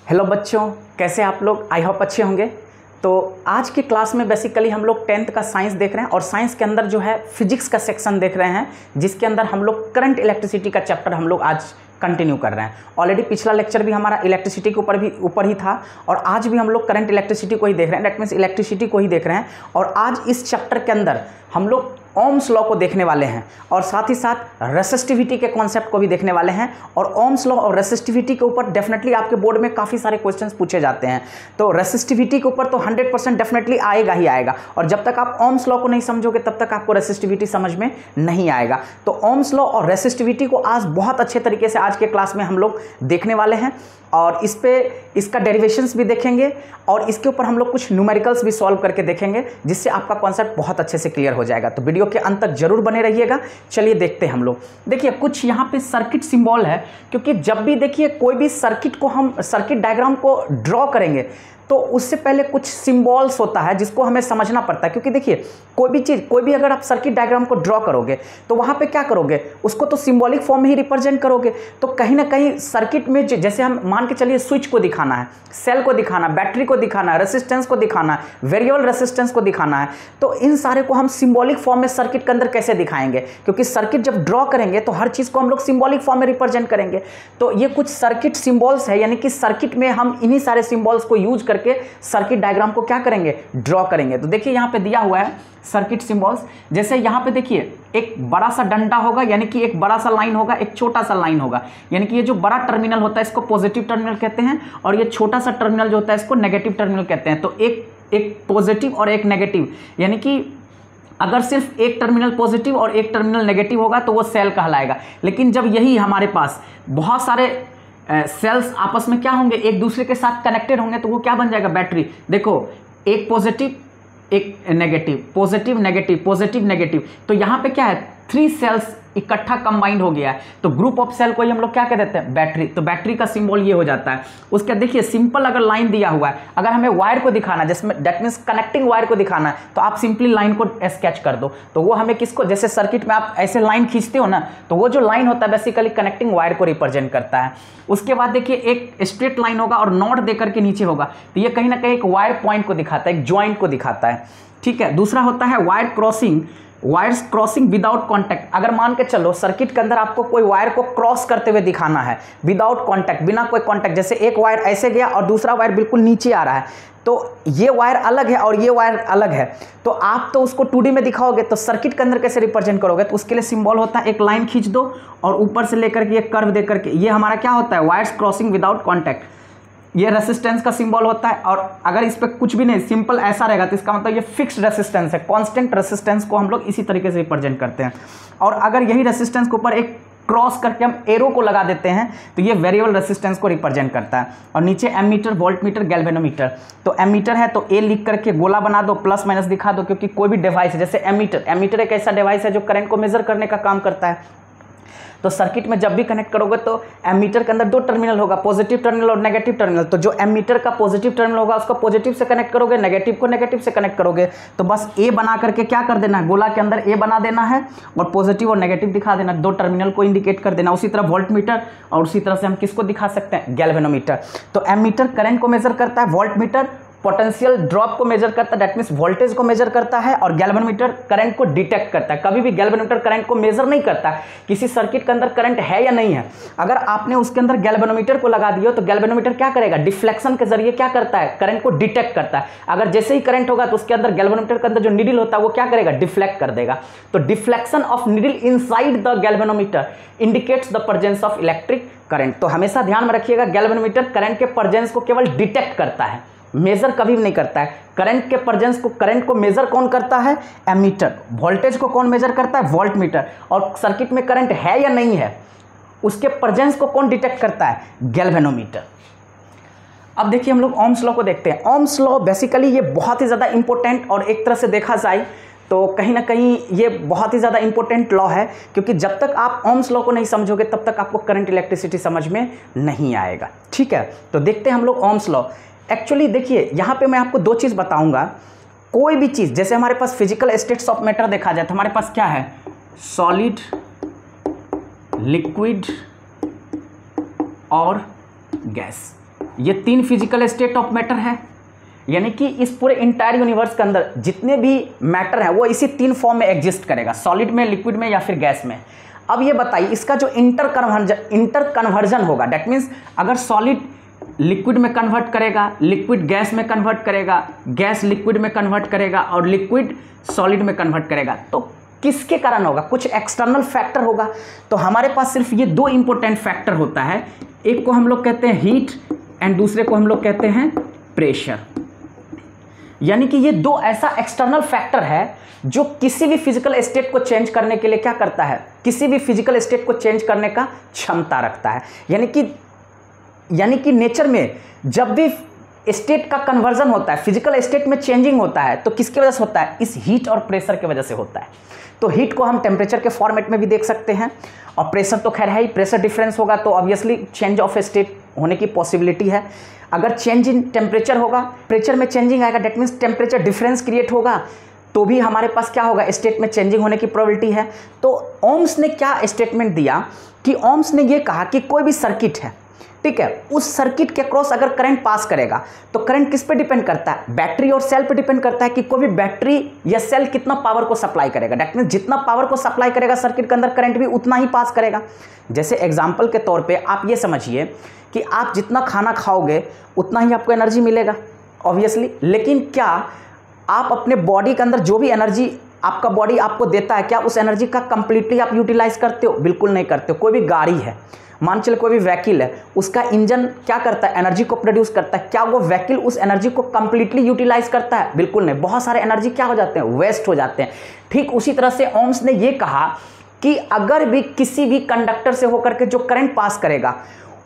Hello बच्चों, कैसे आप लोग? आई होप अच्छे होंगे। तो आज की क्लास में बेसिकली हम लोग 10th का साइंस देख रहे हैं और साइंस के अंदर जो है फिजिक्स का सेक्शन देख रहे हैं, जिसके अंदर हम लोग करंट इलेक्ट्रिसिटी का चैप्टर हम लोग आज कंटिन्यू कर रहे हैं। ऑलरेडी पिछला लेक्चर भी हमारा इलेक्ट्रिसिटी के ऊपर ही था और आज भी हम लोग करंट इलेक्ट्रिसिटी को ही देख रहे हैं, दैट मीन्स इलेक्ट्रिसिटी को ही देख रहे हैं। और आज इस चैप्टर के अंदर हम लोग ओम्स लॉ को देखने वाले हैं और साथ ही साथ रेसिस्टिविटी के कॉन्सेप्ट को भी देखने वाले हैं। और ओम्स लॉ और रेसिस्टिविटी के ऊपर डेफिनेटली आपके बोर्ड में काफ़ी सारे क्वेश्चंस पूछे जाते हैं, तो रेसिस्टिविटी के ऊपर तो 100% डेफिनेटली आएगा ही आएगा। और जब तक आप ओम्स लॉ को नहीं समझोगे तब तक आपको रेसिस्टिविटी समझ में नहीं आएगा। तो ओम्स लॉ और रेसिस्टिविटी को आज बहुत अच्छे तरीके से आज के क्लास में हम लोग देखने वाले हैं और इस पे इसका डेरिवेशंस भी देखेंगे और इसके ऊपर हम लोग कुछ न्यूमेरिकल्स भी सॉल्व करके देखेंगे, जिससे आपका कॉन्सेप्ट बहुत अच्छे से क्लियर हो जाएगा। तो वीडियो के अंत तक जरूर बने रहिएगा। चलिए देखते हैं हम लोग। देखिए कुछ यहाँ पे सर्किट सिंबल है, क्योंकि जब भी देखिए कोई भी सर्किट को हम सर्किट डायग्राम को ड्रॉ करेंगे तो उससे पहले कुछ सिंबल्स होता है जिसको हमें समझना पड़ता है। क्योंकि देखिए कोई भी अगर आप सर्किट डायग्राम को ड्रॉ करोगे तो वहाँ पे क्या करोगे, उसको तो सिंबॉलिक फॉर्म में ही रिप्रेजेंट करोगे। तो कहीं ना कहीं सर्किट में जैसे हम मान के चलिए स्विच को दिखाना है, सेल को दिखाना, बैटरी को दिखाना है, रेसिस्टेंस को दिखाना है, वेरिएबल रेसिस्टेंस को दिखाना है, तो इन सारे को हम सिंबॉलिक फॉर्म में सर्किट के अंदर कैसे दिखाएंगे? क्योंकि सर्किट जब ड्रॉ करेंगे तो हर चीज़ को हम लोग सिंबॉलिक फॉर्म में रिप्रेजेंट करेंगे। तो ये कुछ सर्किट सिंबल्स है, यानी कि सर्किट में हम इन्हीं सारे सिंबल्स को यूज करके सर्किट डायग्राम को क्या करेंगे, ड्रॉ करेंगे। तो देखिए यहाँ पे दिया हुआ है सर्किट सिंबल्स। जैसे यहाँ पे देखिए एक बड़ा सा डंडा होगा, यानी कि एक बड़ा सा लाइन होगा, एक छोटा सा लाइन होगा, यानी कि ये जो बड़ा टर्मिनल होता है इसको पॉजिटिव टर्मिनल कहते हैं और ये छोटा सा टर्मिनल जो होता है इसको नेगेटिव टर्मिनल कहते हैं। तो एक पॉजिटिव और एक नेगेटिव, यानी कि अगर सिर्फ एक टर्मिनल पॉजिटिव और एक टर्मिनल नेगेटिव होगा तो वो सेल कहलाएगा। लेकिन जब यही हमारे पास बहुत सारे सेल्स आपस में क्या होंगे, एक दूसरे के साथ कनेक्टेड होंगे, तो वो क्या बन जाएगा, बैटरी। देखो एक पॉजिटिव एक negative, positive negative, positive negative, तो यहाँ पे क्या है, 3 सेल्स इकट्ठा कंबाइंड हो गया है, तो ग्रुप ऑफ सेल को ही हम लोग क्या कह देते हैं, बैटरी। तो बैटरी का सिंबल ये हो जाता है। उसके देखिए सिंपल अगर लाइन दिया हुआ है, अगर हमें वायर को दिखाना है, जिसमें दैट मीन्स कनेक्टिंग वायर को दिखाना है, तो आप सिंपली लाइन को स्केच कर दो। तो वो हमें किसको, जैसे सर्किट में आप ऐसे लाइन खींचते हो ना, तो वो जो लाइन होता है बेसिकली कनेक्टिंग वायर को रिप्रेजेंट करता है। उसके बाद देखिए एक स्ट्रेट लाइन होगा और नॉट देकर के नीचे होगा, तो ये कहीं ना कहीं एक वायर पॉइंट को दिखाता है, एक ज्वाइंट को दिखाता है, ठीक है। दूसरा होता है wire crossing, wires crossing without contact. अगर मान के चलो सर्किट के अंदर आपको कोई वायर को क्रॉस करते हुए दिखाना है विदाउट कॉन्टैक्ट, बिना कोई कॉन्टैक्ट, जैसे एक वायर ऐसे गया और दूसरा वायर बिल्कुल नीचे आ रहा है, तो ये वायर अलग है और ये वायर अलग है, तो आप तो उसको 2D में दिखाओगे, तो सर्किट के अंदर कैसे रिप्रेजेंट करोगे? तो उसके लिए सिंबल होता है, एक लाइन खींच दो और ऊपर से लेकर के एक कर्व देकर के, ये हमारा क्या होता है, वायर्स क्रॉसिंग विदाउट कॉन्टैक्ट। ये रेसिस्टेंस का सिंबल होता है, और अगर इस पर कुछ भी नहीं सिंपल ऐसा रहेगा तो इसका मतलब ये फिक्स्ड रेसिस्टेंस है, कांस्टेंट रेसिस्टेंस को हम लोग इसी तरीके से रिप्रेजेंट करते हैं। और अगर यही रेसिस्टेंस के ऊपर एक क्रॉस करके हम एरो को लगा देते हैं तो ये वेरिएबल रेसिस्टेंस को रिप्रेजेंट करता है। और नीचे एमीटर, वोल्टमीटर, गैल्वेनोमीटर। तो एमीटर है तो ए लिख करके गोला बना दो, प्लस माइनस दिखा दो, क्योंकि कोई भी डिवाइस है, जैसे एमीटर एक ऐसा डिवाइस है जो करंट को मेजर करने का काम करता है। तो सर्किट में जब भी कनेक्ट करोगे तो एमीटर के अंदर 2 टर्मिनल होगा, पॉजिटिव टर्मिनल और नेगेटिव टर्मिनल। तो जो एमीटर का पॉजिटिव टर्मिनल होगा उसको पॉजिटिव से कनेक्ट करोगे, नेगेटिव को नेगेटिव से कनेक्ट करोगे। तो बस ए बना करके क्या कर देना है, गोला के अंदर ए बना देना है और पॉजिटिव और नेगेटिव दिखा देना, 2 टर्मिनल को इंडिकेट कर देना। उसी तरह वोल्टमीटर, और उसी तरह से हम किसको दिखा सकते हैं, गैल्वेनोमीटर। तो एमीटर करंट को मेजर करता है, वोल्टमीटर पोटेंशियल ड्रॉप को मेजर करता है, दैट मीन्स वोल्टेज को मेजर करता है, और गैल्वेनोमीटर करंट को डिटेक्ट करता है। कभी भी गैल्वेनोमीटर करंट को मेजर नहीं करता किसी सर्किट के अंदर करंट है या नहीं है। अगर आपने उसके अंदर गैल्वेनोमीटर को लगा दिया तो गैल्वेनोमीटर क्या करेगा, डिफ्लेक्शन के जरिए क्या करता है, करंट को डिटेक्ट करता है। अगर जैसे ही करंट होगा तो उसके अंदर गैल्वेनोमीटर के अंदर जो नीडल होता है वो क्या करेगा, डिफ्लेक्ट कर देगा। तो deflection of needle inside the galvanometer indicates the presence of electric current. तो हमेशा ध्यान में रखिएगा, गैल्वेनोमीटर करंट के प्रेजेंस को केवल डिटेक्ट करता है, मेजर कभी भी नहीं करता है। करंट के प्रेजेंस को, करंट को मेजर कौन करता है, एमीटर। वोल्टेज को कौन मेजर करता है, वोल्टमीटर। और सर्किट में करंट है या नहीं है उसके प्रेजेंस को कौन डिटेक्ट करता है, गैल्वेनोमीटर। अब देखिए हम लोग ओम्स लॉ को देखते हैं। ओम्स लॉ बेसिकली ये बहुत ही ज़्यादा इंपॉर्टेंट, और एक तरह से देखा जाए तो कहीं ना कहीं ये बहुत ही ज़्यादा इंपॉर्टेंट लॉ है, क्योंकि जब तक आप ओम्स लॉ को नहीं समझोगे तब तक आपको करंट इलेक्ट्रिसिटी समझ में नहीं आएगा, ठीक है। तो देखते हैं हम लोग ओम्स लॉ। एक्चुअली देखिए यहाँ पे मैं आपको 2 चीज़ बताऊंगा। कोई भी चीज़, जैसे हमारे पास फिजिकल स्टेट्स ऑफ मैटर देखा जाए तो हमारे पास क्या है, सॉलिड, लिक्विड और गैस। ये 3 फिजिकल स्टेट ऑफ मैटर है, यानी कि इस पूरे इंटायर यूनिवर्स के अंदर जितने भी मैटर है वो इसी 3 फॉर्म में एग्जिस्ट करेगा, सॉलिड में, लिक्विड में या फिर गैस में। अब ये बताइए इसका जो इंटर कन्वर्जन होगा, डेट मीन्स अगर सॉलिड लिक्विड में कन्वर्ट करेगा, लिक्विड गैस में कन्वर्ट करेगा, गैस लिक्विड में कन्वर्ट करेगा और लिक्विड सॉलिड में कन्वर्ट करेगा, तो किसके कारण होगा? कुछ एक्सटर्नल फैक्टर होगा। तो हमारे पास सिर्फ ये 2 इंपॉर्टेंट फैक्टर होता है, एक को हम लोग कहते हैं हीट एंड दूसरे को हम लोग कहते हैं प्रेशर। यानी कि ये 2 ऐसा एक्सटर्नल फैक्टर है जो किसी भी फिजिकल स्टेट को चेंज करने के लिए क्या करता है, किसी भी फिजिकल स्टेट को चेंज करने का क्षमता रखता है। यानी कि नेचर में जब भी स्टेट का कन्वर्जन होता है, फिजिकल स्टेट में चेंजिंग होता है, तो किसकी वजह से होता है? इस हीट और प्रेशर की वजह से होता है। तो हीट को हम टेम्परेचर के फॉर्मेट में भी देख सकते हैं और प्रेशर तो खैर है ही, प्रेशर डिफरेंस होगा तो ऑब्वियसली चेंज ऑफ स्टेट होने की पॉसिबिलिटी है। अगर चेंज इन टेम्परेचर होगा, टेम्परेचर में चेंजिंग आएगा, that means temperature difference create होगा, तो भी हमारे पास क्या होगा? स्टेट में चेंजिंग होने की प्रोबेबिलिटी है। तो ओम्स ने क्या स्टेटमेंट दिया कि ओम्स ने ये कहा कि कोई भी सर्किट है, ठीक है, उस सर्किट के क्रॉस अगर करंट पास करेगा तो करंट किस पे डिपेंड करता है? बैटरी और सेल पे डिपेंड करता है कि कोई भी बैटरी या सेल कितना पावर को सप्लाई करेगा। डेट मीन्स जितना पावर को सप्लाई करेगा सर्किट के अंदर करंट भी उतना ही पास करेगा। जैसे एग्जांपल के तौर पे आप ये समझिए कि आप जितना खाना खाओगे उतना ही आपको एनर्जी मिलेगा ऑब्वियसली, लेकिन क्या आप अपने बॉडी के अंदर जो भी एनर्जी आपका बॉडी आपको देता है, क्या उस एनर्जी का कंप्लीटली आप यूटिलाइज करते हो? बिल्कुल नहीं करते हो। कोई भी गाड़ी है, मान चलो कोई भी व्हीकल है, उसका इंजन क्या करता है? एनर्जी को प्रोड्यूस करता है। क्या वो व्हीकल उस एनर्जी को कंप्लीटली यूटिलाइज करता है? बिल्कुल नहीं। बहुत सारे एनर्जी क्या हो जाते हैं? वेस्ट हो जाते हैं। ठीक उसी तरह से ओम्स ने ये कहा कि अगर भी किसी भी कंडक्टर से होकर के जो करंट पास करेगा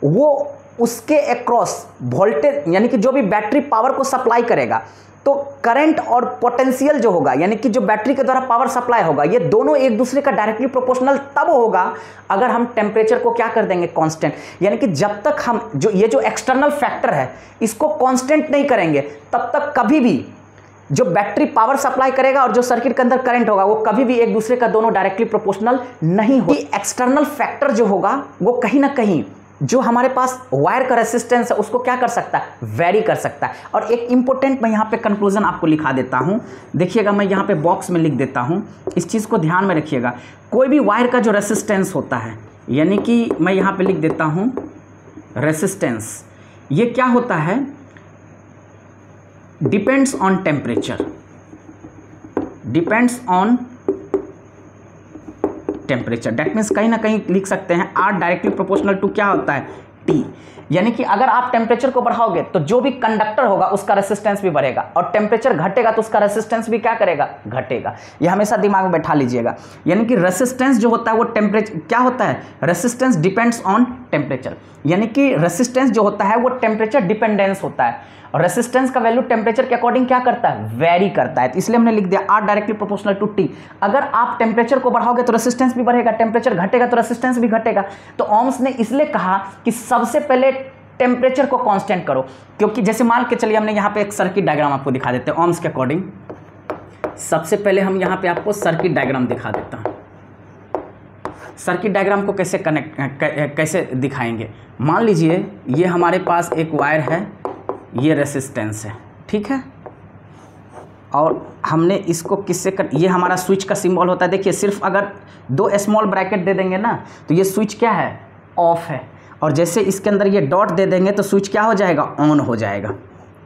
वो उसके अक्रॉस वोल्टेज, यानी कि जो भी बैटरी पावर को सप्लाई करेगा, तो करंट और पोटेंशियल जो होगा, यानी कि जो बैटरी के द्वारा पावर सप्लाई होगा, ये दोनों एक दूसरे का डायरेक्टली प्रोपोर्शनल तब होगा अगर हम टेम्परेचर को क्या कर देंगे? कांस्टेंट। यानी कि जब तक हम जो एक्सटर्नल फैक्टर है इसको कांस्टेंट नहीं करेंगे तब तक कभी भी जो बैटरी पावर सप्लाई करेगा और जो सर्किट के अंदर करंट होगा वो कभी भी एक दूसरे का दोनों डायरेक्टली प्रोपोर्शनल नहीं होगा। एक्सटर्नल फैक्टर जो होगा वो कहीं ना कहीं जो हमारे पास वायर का रेसिस्टेंस है उसको क्या कर सकता है? वेरी कर सकता है। और एक इंपॉर्टेंट मैं यहाँ पे कंक्लूजन आपको लिखा देता हूँ, देखिएगा मैं यहाँ पे बॉक्स में लिख देता हूँ, इस चीज़ को ध्यान में रखिएगा। कोई भी वायर का जो रेसिस्टेंस होता है, यानी कि मैं यहाँ पे लिख देता हूँ रेसिस्टेंस, ये क्या होता है? Depends on temperature, depends on temperature. That means कहीं ना कहीं लिख सकते हैं R डायरेक्टली प्रोपोर्शनल टू क्या होता है? T। यानी कि अगर आप टेम्परेचर को बढ़ाओगे तो जो भी कंडक्टर होगा उसका रेसिस्टेंस भी बढ़ेगा और टेम्परेचर घटेगा तो उसका रेसिस्टेंस भी क्या करेगा? घटेगा। ये हमेशा दिमाग में बैठा लीजिएगा। यानी कि रेसिस्टेंस जो होता है वो टेम्परेचर क्या होता है? रेसिस्टेंस डिपेंड्स ऑन टेम्परेचर, यानी कि रेसिस्टेंस जो होता है वो टेम्परेचर डिपेंडेंस होता है और रेसिस्टेंस का वैल्यू टेम्परेचर के अकॉर्डिंग क्या करता है? वेरी करता है। तो इसलिए हमने लिख दिया R directly proportional to T। अगर आप टेम्परेचर को बढ़ाओगे तो रेसिस्टेंस भी बढ़ेगा, टेम्परेचर घटेगा तो रेसिस्टेंस भी घटेगा। तो ओम्स ने इसलिए कहा कि सबसे पहले टेम्परेचर को कांस्टेंट करो, क्योंकि जैसे मान के चलिए हमने यहाँ पे एक सर्किट डायग्राम आपको दिखा देते हैं ओम्स के अकॉर्डिंग। सबसे पहले हम यहाँ पे आपको सर्किट डायग्राम दिखा देता हूँ। सर्किट डायग्राम को कैसे दिखाएंगे? मान लीजिए ये हमारे पास एक वायर है, ये रेसिस्टेंस है, ठीक है, और हमने इसको किससे ये हमारा स्विच का सिंबल होता है। देखिए सिर्फ अगर 2 स्मॉल ब्रैकेट दे देंगे ना तो ये स्विच क्या है? ऑफ है, और जैसे इसके अंदर ये डॉट दे देंगे तो स्विच क्या हो जाएगा? ऑन हो जाएगा।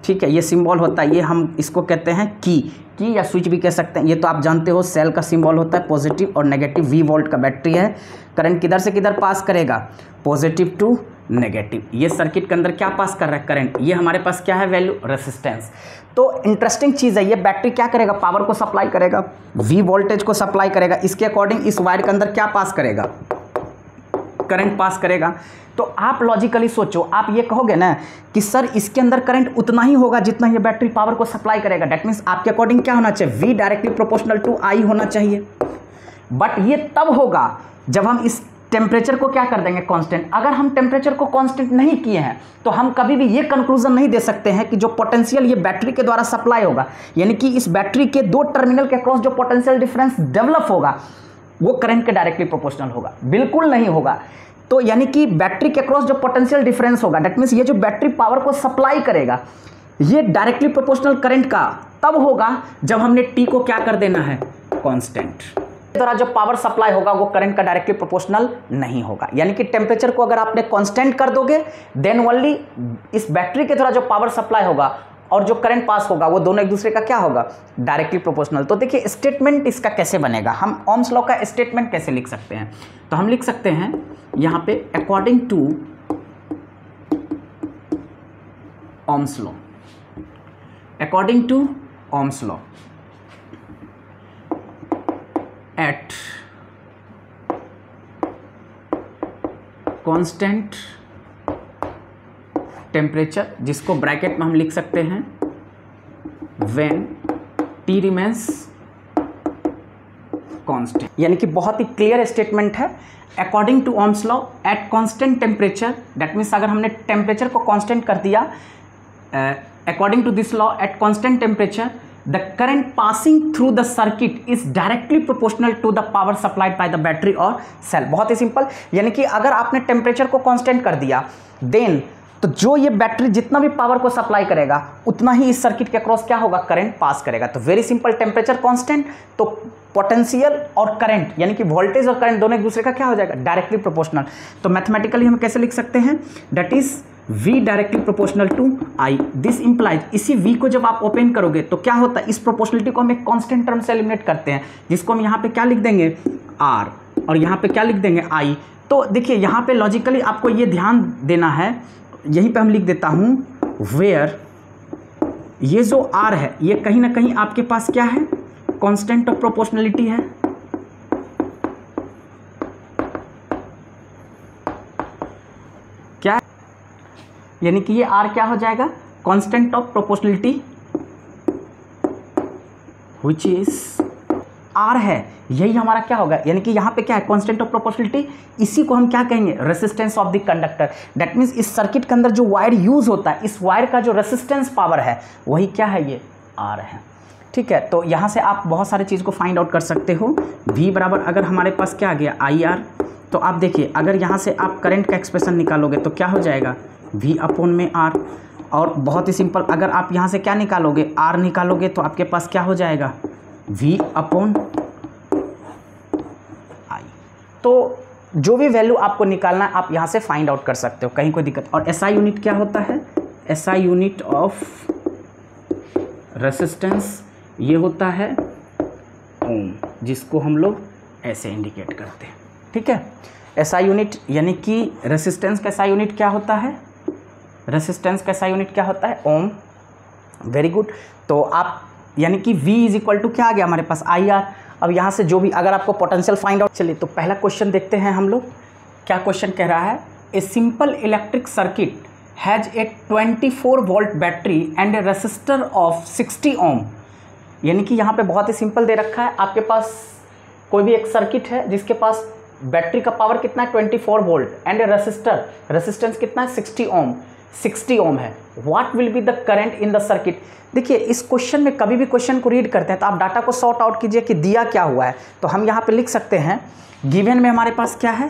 ठीक है, ये सिंबल होता है, ये हम इसको कहते हैं की या स्विच भी कह सकते हैं। ये तो आप जानते हो सेल का सिंबल होता है, पॉजिटिव और नेगेटिव। V वोल्ट का बैटरी है, करंट किधर से किधर पास करेगा? Positive to negative. ये सर्किट के अंदर क्या पास कर रहा है? करंट। ये हमारे पास क्या है? Value resistance. तो इंटरेस्टिंग चीज़ है, ये बैटरी क्या करेगा? पावर को सप्लाई करेगा, V वोल्टेज को सप्लाई करेगा, इसके अकॉर्डिंग इस वायर के अंदर क्या पास करेगा? करंट पास करेगा। तो आप लॉजिकली सोचो, आप ये कहोगे ना कि सर इसके अंदर करंट उतना ही होगा जितना ये बैटरी पावर को सप्लाई करेगा। डेट मीन्स आपके अकॉर्डिंग क्या होना चाहिए? V directly proportional to I होना चाहिए। बट ये तब होगा जब हम इस टेम्परेचर को क्या कर देंगे? कांस्टेंट। अगर हम टेम्परेचर को कांस्टेंट नहीं किए हैं तो हम कभी भी ये कंक्लूजन नहीं दे सकते हैं कि जो पोटेंशियल ये बैटरी के द्वारा सप्लाई होगा, यानी कि इस बैटरी के 2 टर्मिनल के क्रॉस जो पोटेंशियल डिफरेंस डेवलप होगा वो करंट के डायरेक्टली प्रोपोर्शनल होगा। बिल्कुल नहीं होगा। तो यानी कि बैटरी के क्रॉस जो पोटेंशियल डिफरेंस होगा, दैट मीन्स ये जो बैटरी पावर को सप्लाई करेगा ये डायरेक्टली प्रोपोर्शनल करंट का तब होगा जब हमने टी को क्या कर देना है, कांस्टेंट। द्वारा जो पावर सप्लाई होगा वो करंट का डायरेक्टली प्रोपोर्शनल नहीं होगा। यानी कि टेम्परेचर को अगर आपने कांस्टेंट कर दोगे देन ओनली इस बैटरी के द्वारा जो पावर सप्लाई होगा और जो करंट पास होगा वो दोनों एक दूसरे का क्या होगा, डायरेक्टली प्रोपोर्शनल। तो देखिए स्टेटमेंट इसका कैसे बनेगा, हम ओम्स लॉ का स्टेटमेंट कैसे लिख सकते हैं। तो हम लिख सकते हैं यहाँ पे according to Ohm's law, according to Ohm's law at constant temperature, जिसको ब्रैकेट में हम लिख सकते हैं व्हेन टी रिमेन्स कांस्टेंट। यानी कि बहुत ही क्लियर स्टेटमेंट है, according to Ohm's law at constant temperature, that means अगर हमने टेम्परेचर को कांस्टेंट कर दिया, according to this law at constant temperature the current passing through the circuit is directly proportional to the power supplied by the battery और cell. बहुत ही simple, यानी कि अगर आपने टेम्परेचर को कांस्टेंट कर दिया देन तो जो ये बैटरी जितना भी पावर को सप्लाई करेगा उतना ही इस सर्किट के अक्रॉस क्या होगा, करंट पास करेगा। तो वेरी सिंपल, टेम्परेचर कांस्टेंट तो पोटेंशियल और करंट यानी कि वोल्टेज और करंट दोनों एक दूसरे का क्या हो जाएगा, डायरेक्टली प्रोपोर्शनल। तो मैथमेटिकली हम कैसे लिख सकते हैं, that is V directly proportional to I। This implies, इसी V को जब आप ओपन करोगे तो क्या होता है, इस प्रोपोर्शनलिटी को हम एक कांस्टेंट टर्म से एलिमिनेट करते हैं, जिसको हम यहाँ पे क्या लिख देंगे R और यहाँ पे क्या लिख देंगे I। तो देखिए यहाँ पे लॉजिकली आपको ये ध्यान देना है, यहीं पे हम लिख देता हूँ वेयर ये जो R है ये कहीं ना कहीं आपके पास क्या है, कांस्टेंट ऑफ प्रोपोर्शनलिटी है। क्या, यानी कि ये R क्या हो जाएगा, constant of proportionality which is R है, यही हमारा क्या होगा, यानी कि यहाँ पे क्या है, कांस्टेंट ऑफ प्रोपोर्शनलिटी। इसी को हम क्या कहेंगे, resistance of the conductor. That means इस सर्किट के अंदर जो वायर यूज होता है, इस वायर का जो रेजिस्टेंस पावर है वही क्या है, ये R है। ठीक है, तो यहाँ से आप बहुत सारी चीज़ को फाइंड आउट कर सकते हो। V बराबर अगर हमारे पास क्या आ गया IR, तो आप देखिए अगर यहाँ से आप करंट का एक्सप्रेशन निकालोगे तो क्या हो जाएगा, V अपॉन में R। और बहुत ही सिंपल, अगर आप यहाँ से क्या निकालोगे, R निकालोगे तो आपके पास क्या हो जाएगा, V अपॉन I। तो जो भी वैल्यू आपको निकालना है आप यहाँ से फाइंड आउट कर सकते हो, कहीं कोई दिक्कत। और SI यूनिट क्या होता है, SI यूनिट ऑफ रेसिस्टेंस ये होता है ओम, जिसको हम लोग ऐसे इंडिकेट करते हैं। ठीक है, SI यूनिट यानी कि रेसिस्टेंस का SI यूनिट क्या होता है, रेसिस्टेंस का SI यूनिट क्या होता है, ओम। Very good. तो आप यानी कि V इज इक्वल टू क्या आ गया हमारे पास, IR। अब यहाँ से जो भी अगर आपको पोटेंशियल फाइंड आउट, चलिए तो पहला क्वेश्चन देखते हैं हम लोग। क्या क्वेश्चन कह रहा है, a simple electric circuit has a 24 volt battery and A resistor of 60 ओम। यानी कि यहाँ पे बहुत ही सिंपल दे रखा है, आपके पास कोई भी एक सर्किट है जिसके पास बैटरी का पावर कितना है 24 volt and A resistor, resistance कितना है 60 ओम है। What will be the current in the circuit. देखिए इस क्वेश्चन में कभी भी क्वेश्चन को रीड करते हैं तो आप डाटा को सॉर्ट आउट कीजिए कि दिया क्या हुआ है। तो हम यहाँ पे लिख सकते हैं गिवन में हमारे पास क्या है,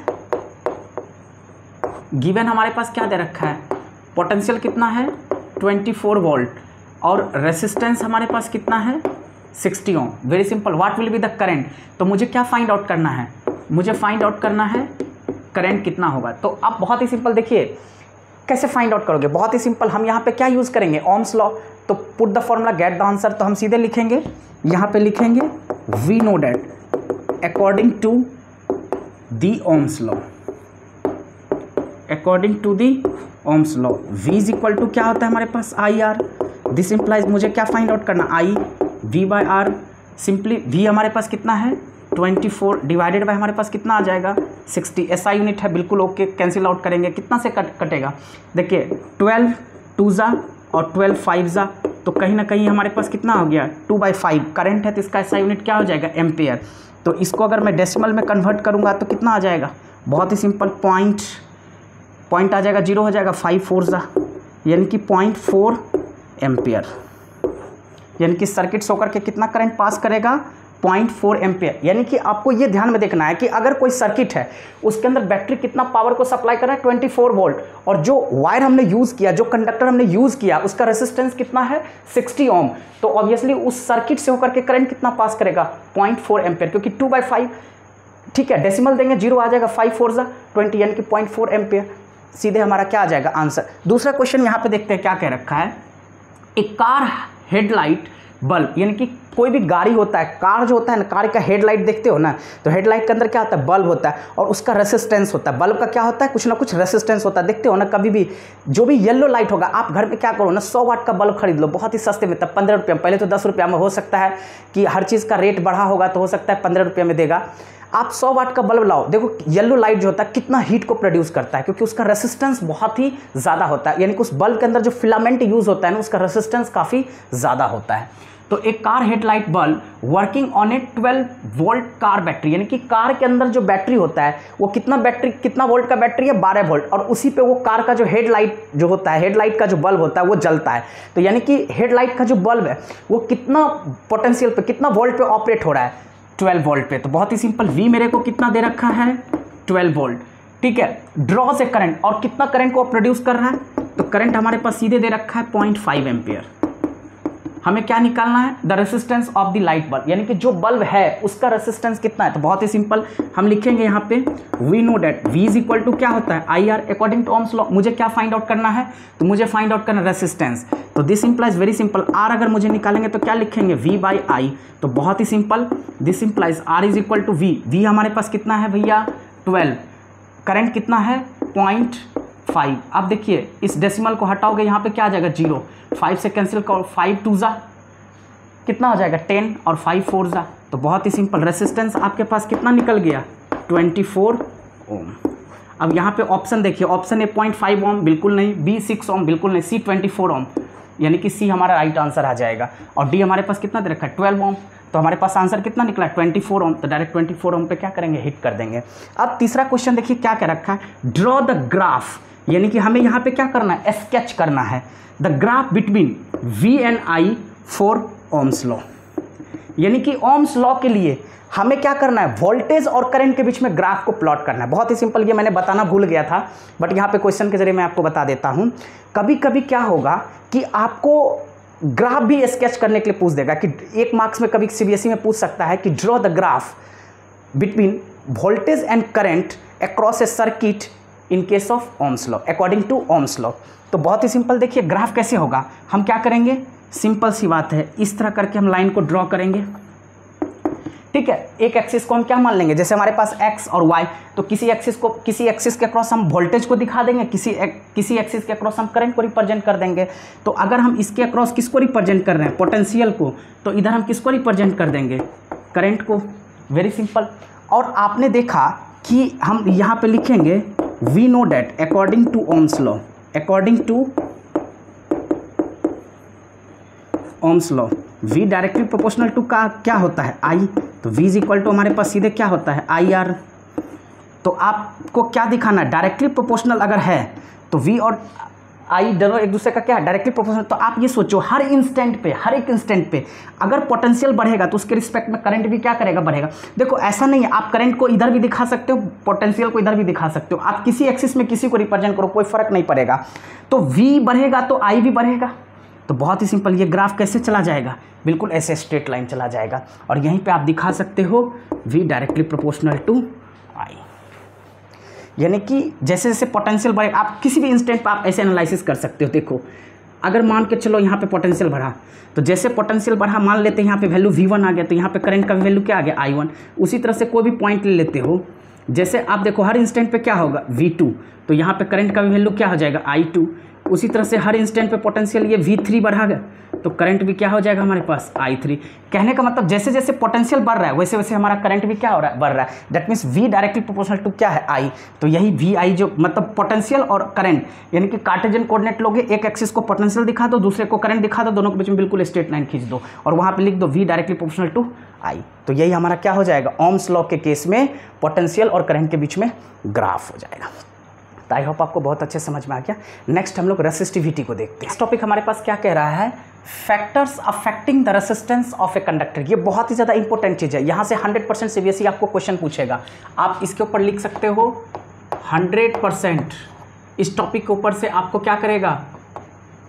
गिवन हमारे पास क्या दे रखा है, पोटेंशियल कितना है 24 वोल्ट और रेसिस्टेंस हमारे पास कितना है 60 ohm. Very simple, what will be the current. तो मुझे क्या फाइंड आउट करना है, मुझे फाइंड आउट करना है करंट कितना होगा। तो आप बहुत ही सिंपल देखिए कैसे फाइंड आउट करोगे, बहुत ही सिंपल, हम यहाँ पे क्या यूज़ करेंगे, ओम्स लॉ। तो put the formula get the answer, तो हम सीधे लिखेंगे, यहाँ पे लिखेंगे we know that according to the Ohm's law, according to the Ohm's law V is equal to क्या होता है हमारे पास IR। दिस इंप्लाइज मुझे क्या फाइंड आउट करना, I V by R। Simply V हमारे पास कितना है 24 डिवाइडेड बाय हमारे पास कितना आ जाएगा 60। SI यूनिट है, बिल्कुल ओके, कैंसिल आउट करेंगे, कितना से कटेगा, देखिए 12 2 जा और 12 5 जा, तो कहीं ना कहीं हमारे पास कितना हो गया 2/5 करंट है, तो इसका SI यूनिट क्या हो जाएगा एम्पियर। तो इसको अगर मैं डेसिमल में कन्वर्ट करूँगा तो कितना आ जाएगा, बहुत ही सिंपल, पॉइंट आ जाएगा 0 हो जाएगा, 5 4 जा, यानी कि 0.4 एम्पियर। यानी कि सर्किट होकर के कितना करंट पास करेगा 0.4 एम्पियर। यानी कि आपको ये ध्यान में देखना है कि अगर कोई सर्किट है उसके अंदर बैटरी कितना पावर को सप्लाई कर रहा है 24 वोल्ट, और जो वायर हमने यूज़ किया, जो कंडक्टर हमने यूज़ किया, उसका रेसिस्टेंस कितना है 60 ओम, तो ऑब्वियसली उस सर्किट से होकर के करंट कितना पास करेगा 0.4 एम्पियर, क्योंकि 2/5, ठीक है, डेसिमल देंगे 0 आ जाएगा, 5 4 जा 20, यानी कि 0.4 एम्पियर। सीधे हमारा क्या आ जाएगा आंसर। दूसरा क्वेश्चन यहाँ पे देखते हैं क्या कह रखा है। एक कार हेडलाइट बल्ब, यानी कि कोई भी गाड़ी होता है, कार जो होता है ना, कार का हेडलाइट देखते हो ना, तो हेडलाइट के अंदर क्या होता है बल्ब होता है, और उसका रेसिस्टेंस होता है। बल्ब का क्या होता है, कुछ ना कुछ रेसिस्टेंस होता है। देखते हो ना कभी भी जो भी येलो लाइट होगा, आप घर में क्या करो ना 100 वाट का बल्ब खरीद लो, बहुत ही सस्ते में, तब 15 रुपये में, पहले तो 10 रुपये में, हो सकता है कि हर चीज़ का रेट बढ़ा होगा तो हो सकता है 15 रुपये में देगा। आप 100 वाट का बल्ब लाओ, देखो येलो लाइट जो होता है कितना हीट को प्रोड्यूस करता है, क्योंकि उसका रेसिस्टेंस बहुत ही ज़्यादा होता है। यानी कि उस बल्ब के अंदर जो फिलामेंट यूज़ होता है ना, उसका रेसिस्टेंस काफ़ी ज़्यादा होता है। तो एक car headlight bulb working on A 12 volt car battery, यानी कि कार के अंदर जो बैटरी होता है वो कितना वोल्ट का बैटरी है 12 वोल्ट, और उसी पे वो कार का जो हेडलाइट जो होता है, हेडलाइट का जो बल्ब होता है वो जलता है। तो यानी कि हेडलाइट का जो बल्ब है वो कितना पोटेंशियल पे, कितना वोल्ट पे ऑपरेट हो रहा है 12 वोल्ट पे। तो बहुत ही सिंपल, V मेरे को कितना दे रखा है 12 वोल्ट, ठीक है। ड्रॉ से करंट, और कितना करंट को प्रोड्यूस कर रहा है, तो करंट हमारे पास सीधे दे रखा है 0.5 एम्पियर। हमें क्या निकालना है, the resistance of the light bulb, यानी कि जो बल्ब है उसका रेसिस्टेंस कितना है। तो बहुत ही सिंपल हम लिखेंगे यहाँ पे, we know that V is equal to क्या होता है IR according to Ohm's law. मुझे क्या फाइंड आउट करना है, तो मुझे फाइंड आउट करना रेसिस्टेंस। तो this implies very simple, R अगर मुझे निकालेंगे तो क्या लिखेंगे V/I। तो बहुत ही simple, this implies R is equal to V हमारे पास कितना है भैया 12, करंट कितना है 0.5। अब देखिए इस डेसिमल को हटाओगे, यहाँ पे क्या आ जाएगा 0, 5 से कैंसिल करो, 5 2 जा कितना हो जाएगा 10, और 5 4 जा। तो बहुत ही सिंपल, रेसिस्टेंस आपके पास कितना निकल गया 24 ओम। अब यहाँ पे ऑप्शन देखिए, ऑप्शन ए 0.5 ओम बिल्कुल नहीं, B 6 ओम बिल्कुल नहीं, C 24 ओम, यानी कि C हमारा राइट आंसर आ जाएगा। और D हमारे पास कितना दे रखा है 12 ओम, तो हमारे पास आंसर कितना निकला 24 ओम। तो डायरेक्ट 24 ओम पे क्या करेंगे, हिट कर देंगे। अब तीसरा क्वेश्चन देखिए क्या कह रखा है, ड्रॉ द ग्राफ, यानी कि हमें यहाँ पे क्या करना है, स्केच करना है the graph between V and I for Ohm's law. यानी कि ओम्स लॉ के लिए हमें क्या करना है, वोल्टेज और करंट के बीच में ग्राफ को प्लॉट करना है। बहुत ही सिंपल, ये मैंने बताना भूल गया था, बट यहाँ पे क्वेश्चन के जरिए मैं आपको बता देता हूँ। कभी कभी क्या होगा कि आपको ग्राफ भी स्केच करने के लिए पूछ देगा, कि 1 मार्क्स में कभी CBSE में पूछ सकता है कि draw the graph between voltage and current across a circuit in case of Ohm's law according to Ohm's law. तो बहुत ही सिंपल, देखिए ग्राफ कैसे होगा, हम क्या करेंगे, सिंपल सी बात है, इस तरह करके हम लाइन को ड्रॉ करेंगे, ठीक है। एक एक्सिस को हम क्या मान लेंगे, जैसे हमारे पास x और y, तो किसी एक्सिस के अक्रॉस हम वोल्टेज को दिखा देंगे, किसी एक्सिस के अक्रॉस हम करंट को रिप्रेजेंट कर देंगे। तो अगर हम इसके अक्रॉस किसको रिप्रेजेंट कर रहे हैं, पोटेंशियल को, तो इधर हम किसको रिप्रेजेंट कर देंगे, करंट को। Very simple. और आपने देखा कि हम यहाँ पे लिखेंगे we know that according to Ohm's law, according to Ohm's law V directly proportional to का क्या होता है I, तो V इज इक्वल टू हमारे पास सीधे क्या होता है IR। तो आपको क्या दिखाना है, डायरेक्टली प्रोपोर्शनल अगर है तो V और I दोनों एक दूसरे का क्या है, डायरेक्टली प्रोपोर्शनल। तो आप ये सोचो हर एक इंस्टेंट पे अगर पोटेंशियल बढ़ेगा तो उसके रिस्पेक्ट में करंट भी क्या करेगा, बढ़ेगा। देखो ऐसा नहीं है, आप करंट को इधर भी दिखा सकते हो, पोटेंशियल को इधर भी दिखा सकते हो, आप किसी एक्सिस में किसी को रिप्रेजेंट करो, कोई फर्क नहीं पड़ेगा। तो V बढ़ेगा तो I भी बढ़ेगा। तो बहुत ही सिंपल, ये ग्राफ कैसे चला जाएगा, बिल्कुल ऐसे स्ट्रेट लाइन चला जाएगा। और यहीं पे आप दिखा सकते हो V directly proportional to I, यानी कि जैसे जैसे पोटेंशियल बढ़ेगा, आप किसी भी इंस्टेंट पर आप ऐसे एनालिसिस कर सकते हो। देखो अगर मान के चलो यहाँ पे पोटेंशियल बढ़ा, तो जैसे पोटेंशियल बढ़ा, मान लेते हैं यहाँ पे वैल्यू V1 आ गया, तो यहाँ पे करंट का वैल्यू क्या आ गया I1। उसी तरह से कोई भी पॉइंट ले लेते हो, जैसे आप देखो हर इंस्टेंट पे क्या होगा V2, तो यहाँ पे करंट का वैल्यू क्या हो जाएगा I2। उसी तरह से हर इंस्टेंट पे पोटेंशियल ये V3 बढ़ा गया, तो करंट भी क्या हो जाएगा हमारे पास I3। कहने का मतलब जैसे जैसे पोटेंशियल बढ़ रहा है वैसे वैसे हमारा करंट भी क्या हो रहा है, बढ़ रहा है। That means V directly proportional to क्या है I। तो यही VI जो मतलब पोटेंशियल और करंट, यानी कि कार्टेशियन कोऑर्डिनेट लोगे, एक एक्सिस को पोटेंशियल दिखा दो, दूसरे को करंट दिखा दो, दोनों के बीच में बिल्कुल स्ट्रेट लाइन खींच दो और वहाँ पे लिख दो V directly proportional to I। तो यही हमारा क्या हो जाएगा, ओम्स लॉ के केस में पोटेंशियल और करंट के बीच में ग्राफ हो जाएगा। तो आई होप आपको बहुत अच्छे समझ में आ गया। नेक्स्ट हम लोग रेसिस्टिविटी को देखते हैं। इस टॉपिक हमारे पास क्या कह रहा है, factors affecting the resistance of a conductor, ये बहुत ही ज़्यादा इंपॉर्टेंट चीज़ है। यहाँ से 100% सीबीएसई आपको क्वेश्चन पूछेगा, आप इसके ऊपर लिख सकते हो 100%। इस टॉपिक के ऊपर से आपको क्या करेगा,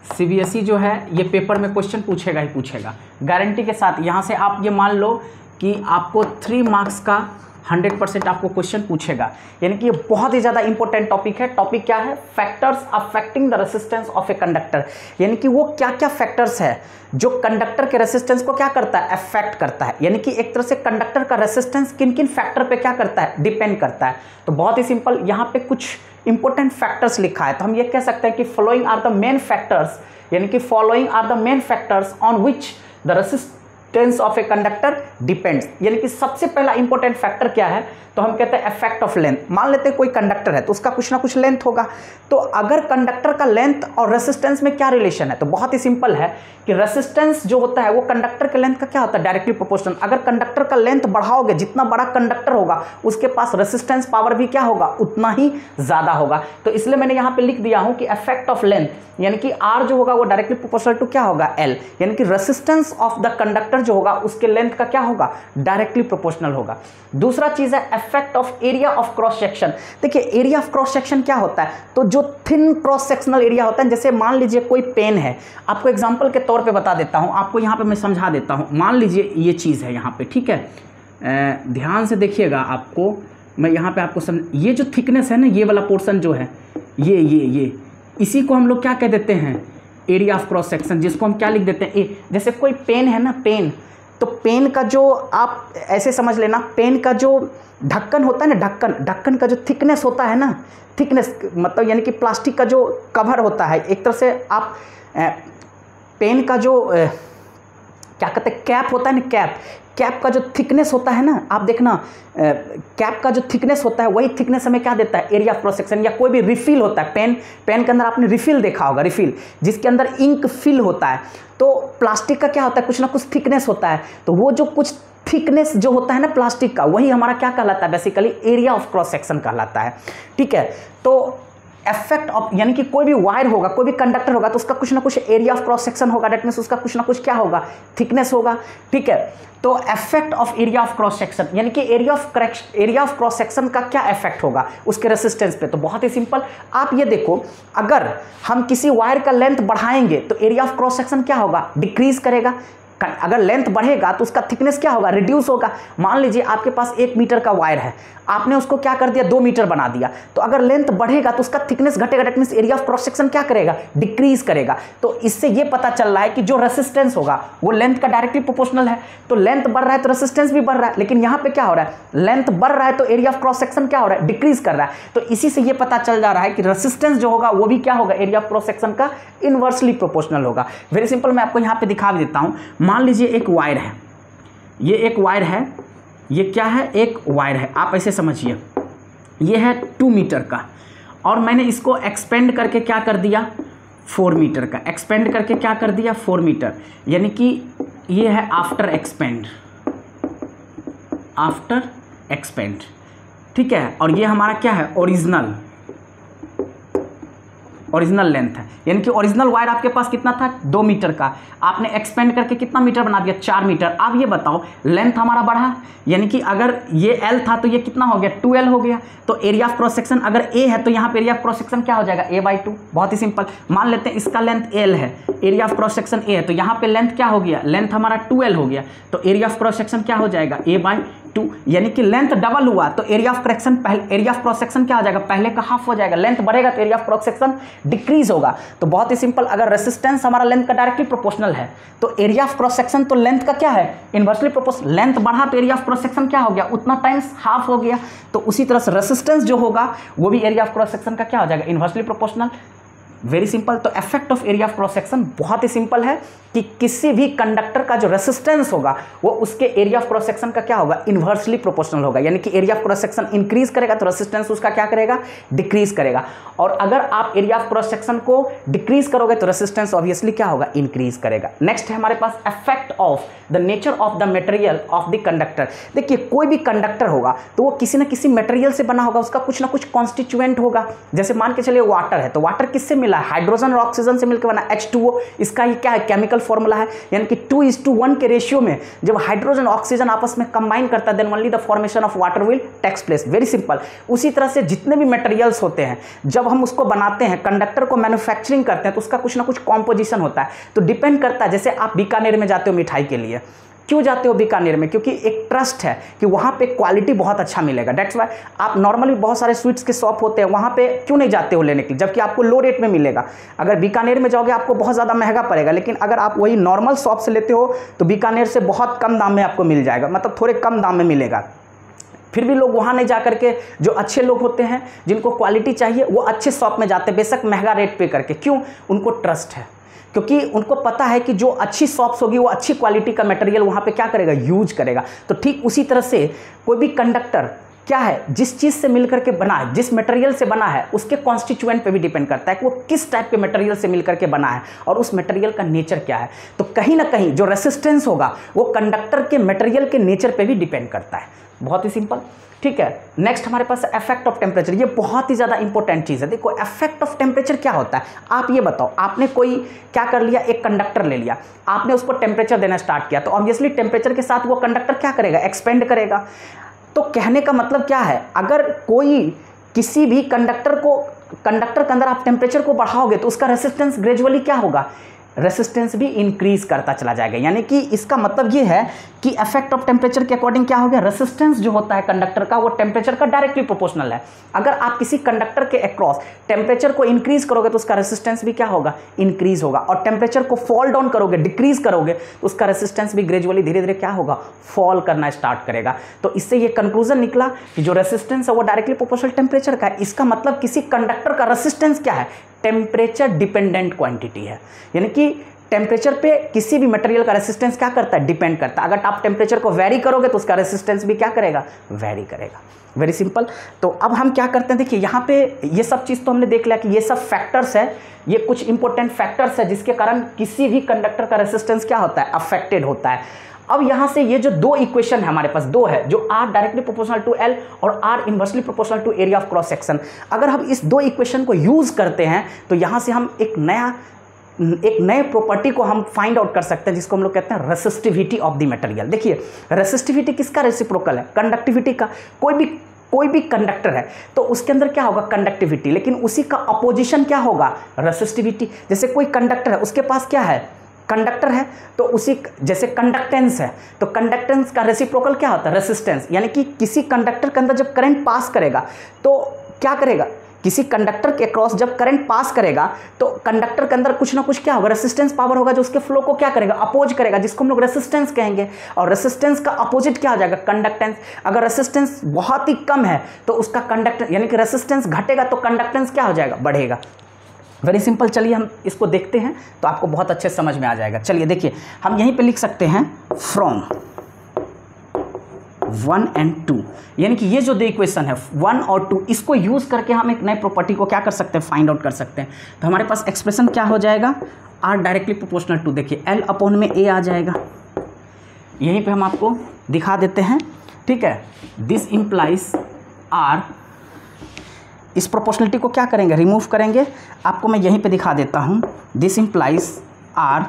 सीबीएसई जो है ये पेपर में क्वेश्चन पूछेगा ही पूछेगा गारंटी के साथ। यहाँ से आप ये मान लो कि आपको 3 मार्क्स का 100% आपको क्वेश्चन पूछेगा, यानी कि ये बहुत ही ज़्यादा इंपॉर्टेंट टॉपिक है। टॉपिक क्या है, factors affecting the resistance of a conductor, यानी कि वो क्या क्या फैक्टर्स है जो कंडक्टर के रेसिस्टेंस को क्या करता है, अफेक्ट करता है। यानी कि एक तरह से कंडक्टर का रेसिस्टेंस किन किन फैक्टर पे क्या करता है, डिपेंड करता है। तो बहुत ही सिंपल, यहाँ पे कुछ इंपॉर्टेंट फैक्टर्स लिखा है, तो हम ये कह सकते हैं कि following are the main factors, यानी कि following are the main factors on which the resistance of a conductor depends. यानी कि सबसे पहला इंपॉर्टेंट फैक्टर क्या है, तो हम कहते हैं इफेक्ट ऑफ लेंथ। मान लेते हैं कोई कंडक्टर है तो उसका कुछ ना कुछ लेंथ होगा, तो अगर कंडक्टर का लेंथ और रेसिस्टेंस में क्या रिलेशन है, तो बहुत ही सिंपल है कि रेसिस्टेंस जो होता है वो कंडक्टर के लेंथ का क्या होता है, डायरेक्टली प्रोपोर्शनल। अगर कंडक्टर का लेंथ बढ़ाओगे, जितना बड़ा कंडक्टर होगा उसके पास रेसिस्टेंस पावर भी क्या होगा, उतना ही ज्यादा होगा। तो इसलिए मैंने यहाँ पे लिख दिया हूं कि इफेक्ट ऑफ लेंथ, यानी कि आर जो होगा वो डायरेक्टली प्रोपोर्शनल टू क्या होगा, एल, यानी कि रेसिस्टेंस ऑफ द कंडक्टर जो होगा उसके लेंथ का क्या होगा, डायरेक्टली प्रोपोर्शनल होगा। दूसरा चीज है effect of area of cross section. देखिए एरिया ऑफ क्रॉस सेक्शन क्या होता है, तो जो थिन क्रॉस सेक्शनल एरिया होता है, जैसे मान लीजिए कोई पेन है, आपको एग्जांपल के तौर पे बता देता हूं, आपको यहां पे मैं समझा देता हूं। मान लीजिए ये चीज है यहां पे, ठीक है, ध्यान से देखिएगा, आपको मैं यहां पे आपको ये जो थिकनेस है ना, ये वाला पोर्शन जो है, ये इसी को हम लोग क्या कह देते हैं, एरिया ऑफ क्रॉस सेक्शन, जिसको हम क्या लिख देते हैं, ए। जैसे कोई पेन है ना, पेन, तो पेन का जो आप ऐसे समझ लेना, पेन का जो ढक्कन होता है ना, ढक्कन का जो थिकनेस होता है ना, थिकनेस मतलब यानी कि प्लास्टिक का जो कवर होता है, एक तरह से आप पेन का जो क्या कहते हैं, कैप होता है ना, कैप का जो थिकनेस होता है ना, आप देखना कैप का जो थिकनेस होता है वही थिकनेस हमें क्या देता है, एरिया ऑफ क्रॉस सेक्शन। या कोई भी रिफिल होता है, पेन के अंदर आपने रिफिल देखा होगा, रिफिल जिसके अंदर इंक फिल होता है, तो प्लास्टिक का क्या होता है, कुछ ना कुछ थिकनेस होता है, तो वो जो कुछ थिकनेस जो होता है ना प्लास्टिक का, वही हमारा क्या कहलाता है, basically area of cross section कहलाता है। ठीक है, तो इफेक्ट ऑफ, यानी कि कोई भी वायर होगा, कोई भी कंडक्टर होगा, तो उसका कुछ ना कुछ एरिया ऑफ क्रॉस सेक्शन होगा, डेट मींस उसका कुछ ना कुछ क्या होगा, थिकनेस होगा। ठीक है, तो effect of area of cross section, यानी कि एरिया ऑफ क्रॉस सेक्शन का क्या इफेक्ट होगा उसके रेसिस्टेंस पे, तो बहुत ही सिंपल, आप ये देखो, अगर हम किसी वायर का लेंथ बढ़ाएंगे तो एरिया ऑफ क्रॉस सेक्शन क्या होगा, डिक्रीज करेगा। अगर लेंथ बढ़ेगा तो उसका थिकनेस क्या होगा, रिड्यूस होगा। मान लीजिए आपके पास 1 मीटर का वायर है, आपने उसको क्या कर दिया, 2 मीटर बना दिया, तो अगर लेंथ बढ़ेगा तो उसका थिकनेस घटेगा, that means area of cross section क्या करेगा, डिक्रीज करेगा। तो इससे ये पता चल रहा है कि जो रेसिस्टेंस होगा वो लेंथ का डायरेक्टली प्रोपोर्शनल है, तो लेंथ बढ़ रहा है तो रेसिस्टेंस भी बढ़ रहा है। लेकिन यहाँ पे क्या हो रहा है, लेंथ बढ़ रहा है तो एरिया ऑफ क्रॉस सेक्शन क्या हो रहा है, डिक्रीज कर रहा है। तो इसी से ये पता चल जा रहा है कि रेसिस्टेंस जो होगा वो भी क्या होगा, एरिया ऑफ क्रॉस सेक्शन का इनवर्सली प्रोपोर्शनल होगा। वेरी सिंपल, मैं आपको यहाँ पे दिखा भी देता हूँ। मान लीजिए एक वायर है, ये एक वायर है, ये क्या है, एक वायर है, आप ऐसे समझिए, ये है 2 मीटर का, और मैंने इसको एक्सपेंड करके क्या कर दिया, 4 मीटर का, एक्सपेंड करके क्या कर दिया, 4 मीटर, यानी कि ये है आफ्टर एक्सपेंड। ठीक है, और ये हमारा क्या है, ओरिजिनल लेंथ है, यानी कि ओरिजिनल वायर आपके पास कितना था, 2 मीटर का, आपने एक्सपेंड करके कितना मीटर बना दिया, 4 मीटर। अब ये बताओ, लेंथ हमारा बढ़ा, यानी कि अगर ये L था तो ये कितना हो गया, 2L हो गया। तो एरिया ऑफ क्रॉस सेक्शन अगर A है तो यहाँ पे एरिया ऑफ क्रॉस सेक्शन क्या हो जाएगा, A/2। बहुत ही सिंपल, मान लेते हैं इसका लेंथ L है, area of cross section A है, तो यहाँ पे लेंथ क्या हो गया, लेंथ हमारा 2L हो गया, तो एरिया ऑफ क्रॉस सेक्शन क्या हो जाएगा, A/2, यानी कि लेंथ डबल हुआ तो एरिया ऑफ क्रॉस सेक्शन क्या हो जाएगा, पहले का हाफ हो जाएगा। लेंथ बढ़ेगा तो area of cross section decrease होगा। तो बहुत ही सिंपल, अगर रेसिस्टेंस हमारा लेंथ का डायरेक्टली प्रोपोर्शनल है तो एरिया ऑफ क्रॉस सेक्शन तो लेंथ का क्या है, इनवर्सली प्रोपोर्शनल। लेंथ बढ़ा तो एरिया ऑफ क्रॉस सेक्शन क्या हो गया, उतना टाइम्स हाफ हो गया। तो उसी तरह से रेसिस्टेंस जो होगा वो भी एरिया ऑफ क्रॉस सेक्शन का क्या हो जाएगा, इनवर्सली प्रोपोर्शनल। वेरी सिंपल, तो effect of area of cross section बहुत ही सिंपल है कि किसी भी कंडक्टर का जो रेसिस्टेंस होगा वो उसके एरिया ऑफ क्रॉस सेक्शन का क्या होगा, इनवर्सली प्रोपोर्शनल होगा। यानी कि area of cross section increase करेगा तो रेसिस्टेंस उसका क्या करेगा, डिक्रीज करेगा। और अगर आप एरिया ऑफ क्रॉस सेक्शन को डिक्रीज करोगे तो रेसिस्टेंस ऑब्वियसली क्या होगा, इंक्रीज करेगा। नेक्स्ट है हमारे पास effect of the nature of the material of the conductor. देखिए कोई भी कंडक्टर होगा तो वो किसी ना किसी मटेरियल से बना होगा, उसका कुछ ना कुछ कॉन्स्टिट्यूएंट होगा। जैसे मान के चलिए वाटर है, तो वाटर किससे मिला मिला है, हाइड्रोजन और ऑक्सीजन से मिलकर बना H2O। इसका ये क्या है, केमिकल फॉर्मूला है, यानी कि 2:1 के रेशियो में जब हाइड्रोजन ऑक्सीजन आपस में कंबाइन करता है, then only the formation of water will takes place. Very simple. उसी तरह से जितने भी मटेरियल्स होते हैं, जब हम उसको बनाते हैं, कंडक्टर को मैन्युफैक्चरिंग करते हैं, तो उसका कुछ ना कुछ कॉम्पोजिशन होता है। तो डिपेंड करता है, जैसे आप बीकानेर में जाते हो मिठाई के लिए, क्यों जाते हो बीकानेर में? क्योंकि एक ट्रस्ट है कि वहाँ पे क्वालिटी बहुत अच्छा मिलेगा। डेट्स वाई आप नॉर्मली बहुत सारे स्वीट्स के शॉप होते हैं, वहाँ पे क्यों नहीं जाते हो लेने के लिए, जबकि आपको लो रेट में मिलेगा। अगर बीकानेर में जाओगे आपको बहुत ज़्यादा महंगा पड़ेगा, लेकिन अगर आप वही नॉर्मल शॉप से लेते हो तो बीकानेर से बहुत कम दाम में आपको मिल जाएगा, मतलब थोड़े कम दाम में मिलेगा। फिर भी लोग वहाँ नहीं जा करके, जो अच्छे लोग होते हैं जिनको क्वालिटी चाहिए, वो अच्छे शॉप में जाते हैं, बेशक महंगा रेट पे करके। क्यों? उनको ट्रस्ट है, क्योंकि उनको पता है कि जो अच्छी शॉप्स होगी वो अच्छी क्वालिटी का मटेरियल वहाँ पे क्या करेगा, यूज करेगा। तो ठीक उसी तरह से कोई भी कंडक्टर क्या है, जिस चीज़ से मिलकर के बना है, जिस मटेरियल से बना है, उसके कॉन्स्टिट्यूएंट पे भी डिपेंड करता है कि वो किस टाइप के मटेरियल से मिलकर के बना है और उस मटेरियल का नेचर क्या है। तो कहीं ना कहीं जो रेसिस्टेंस होगा वो कंडक्टर के मटेरियल के नेचर पे भी डिपेंड करता है। बहुत ही सिंपल, ठीक है। नेक्स्ट हमारे पास इफेक्ट ऑफ टेम्परेचर। ये बहुत ही ज़्यादा इंपॉर्टेंट चीज़ है। देखो इफेक्ट ऑफ टेम्परेचर क्या होता है, आप ये बताओ। आपने कोई क्या कर लिया, एक कंडक्टर ले लिया, आपने उसको टेम्परेचर देना स्टार्ट किया, तो ऑब्वियसली टेम्परेचर के साथ वो कंडक्टर क्या करेगा, एक्सपेंड करेगा। तो कहने का मतलब क्या है, अगर कोई किसी भी कंडक्टर के अंदर आप टेम्परेचर को बढ़ाओगे तो उसका रेसिस्टेंस ग्रेजुअली क्या होगा, रेसिस्टेंस भी इंक्रीज करता चला जाएगा। यानी कि इसका मतलब ये है कि इफेक्ट ऑफ टेम्परेचर के अकॉर्डिंग क्या हो गया, रेसिस्टेंस जो होता है कंडक्टर का वो टेम्परेचर का डायरेक्टली प्रोपोर्शनल है। अगर आप किसी कंडक्टर के अक्रॉस टेम्परेचर को इंक्रीज करोगे तो उसका रेसिस्टेंस भी क्या होगा, इंक्रीज होगा। और टेम्परेचर को फॉल डाउन करोगे, डिक्रीज करोगे, तो उसका रेसिस्टेंस भी ग्रेजुअली धीरे धीरे क्या होगा, फॉल करना स्टार्ट करेगा। तो इससे ये कंक्लूजन निकला कि जो रेसिस्टेंस है वो डायरेक्टली प्रोपोर्शनल टेम्परेचर का है। इसका मतलब किसी कंडक्टर का रेसिस्टेंस क्या है, टेम्परेचर डिपेंडेंट क्वांटिटी है। यानी कि टेम्परेचर पे किसी भी मटेरियल का रेसिस्टेंस क्या करता है, डिपेंड करता है। अगर आप टेम्परेचर को वेरी करोगे तो उसका रेसिस्टेंस भी क्या करेगा, वेरी करेगा। Very simple. तो अब हम क्या करते हैं, देखिए यहाँ पे ये सब चीज़ तो हमने देख लिया कि ये सब फैक्टर्स है, ये कुछ इंपॉर्टेंट फैक्टर्स है जिसके कारण किसी भी कंडक्टर का रेसिस्टेंस क्या होता है, अफेक्टेड होता है। अब यहाँ से ये जो दो इक्वेशन है हमारे पास, दो है, जो R directly proportional to L और R inversely proportional to area of cross section. अगर हम इस दो इक्वेशन को यूज करते हैं तो यहाँ से हम एक नए प्रॉपर्टी को हम फाइंड आउट कर सकते हैं, जिसको हम लोग कहते हैं रेसिस्टिविटी ऑफ द मटेरियल। देखिए रेसिस्टिविटी किसका रेसिप्रोकल है, कंडक्टिविटी का। कोई भी कंडक्टर है तो उसके अंदर क्या होगा, कंडक्टिविटी, लेकिन उसी का अपोजिशन क्या होगा, रेसिस्टिविटी। जैसे कोई कंडक्टर है, उसके पास क्या है, कंडक्टर है, तो उसी जैसे कंडक्टेंस है, तो कंडक्टेंस का रेसिप्रोकल क्या होता है, रेसिस्टेंस। यानी कि किसी कंडक्टर के अंदर जब करंट पास करेगा तो क्या करेगा, किसी कंडक्टर के क्रॉस जब करंट पास करेगा तो कंडक्टर के अंदर कुछ ना कुछ क्या होगा, रेसिस्टेंस पावर होगा, जो उसके फ्लो को क्या करेगा, अपोज करेगा, जिसको हम लोग रेसिस्टेंस कहेंगे। और रेसिस्टेंस का अपोजिट क्या हो जाएगा, कंडक्टेंस। अगर रेसिस्टेंस बहुत ही कम है तो उसका कंडक्टेंस, यानी कि रेसिस्टेंस घटेगा तो कंडक्टेंस क्या हो जाएगा, बढ़ेगा। Very simple. चलिए हम इसको देखते हैं तो आपको बहुत अच्छे समझ में आ जाएगा। चलिए देखिए, हम यहीं पे लिख सकते हैं फ्रॉम 1 and 2, यानी कि ये जो दो इक्वेशन है 1 और 2, इसको यूज करके हम एक नए प्रॉपर्टी को क्या कर सकते हैं, फाइंड आउट कर सकते हैं। तो हमारे पास एक्सप्रेशन क्या हो जाएगा, R डायरेक्टली प्रोपोर्शनल टू, देखिए L अपॉन में A आ जाएगा। यहीं पे हम आपको दिखा देते हैं, ठीक है। दिस इंप्लाइज R, इस प्रोपोर्शनलिटी को क्या करेंगे, रिमूव करेंगे। आपको मैं यहीं पे दिखा देता हूँ, दिस इंप्लाइज R।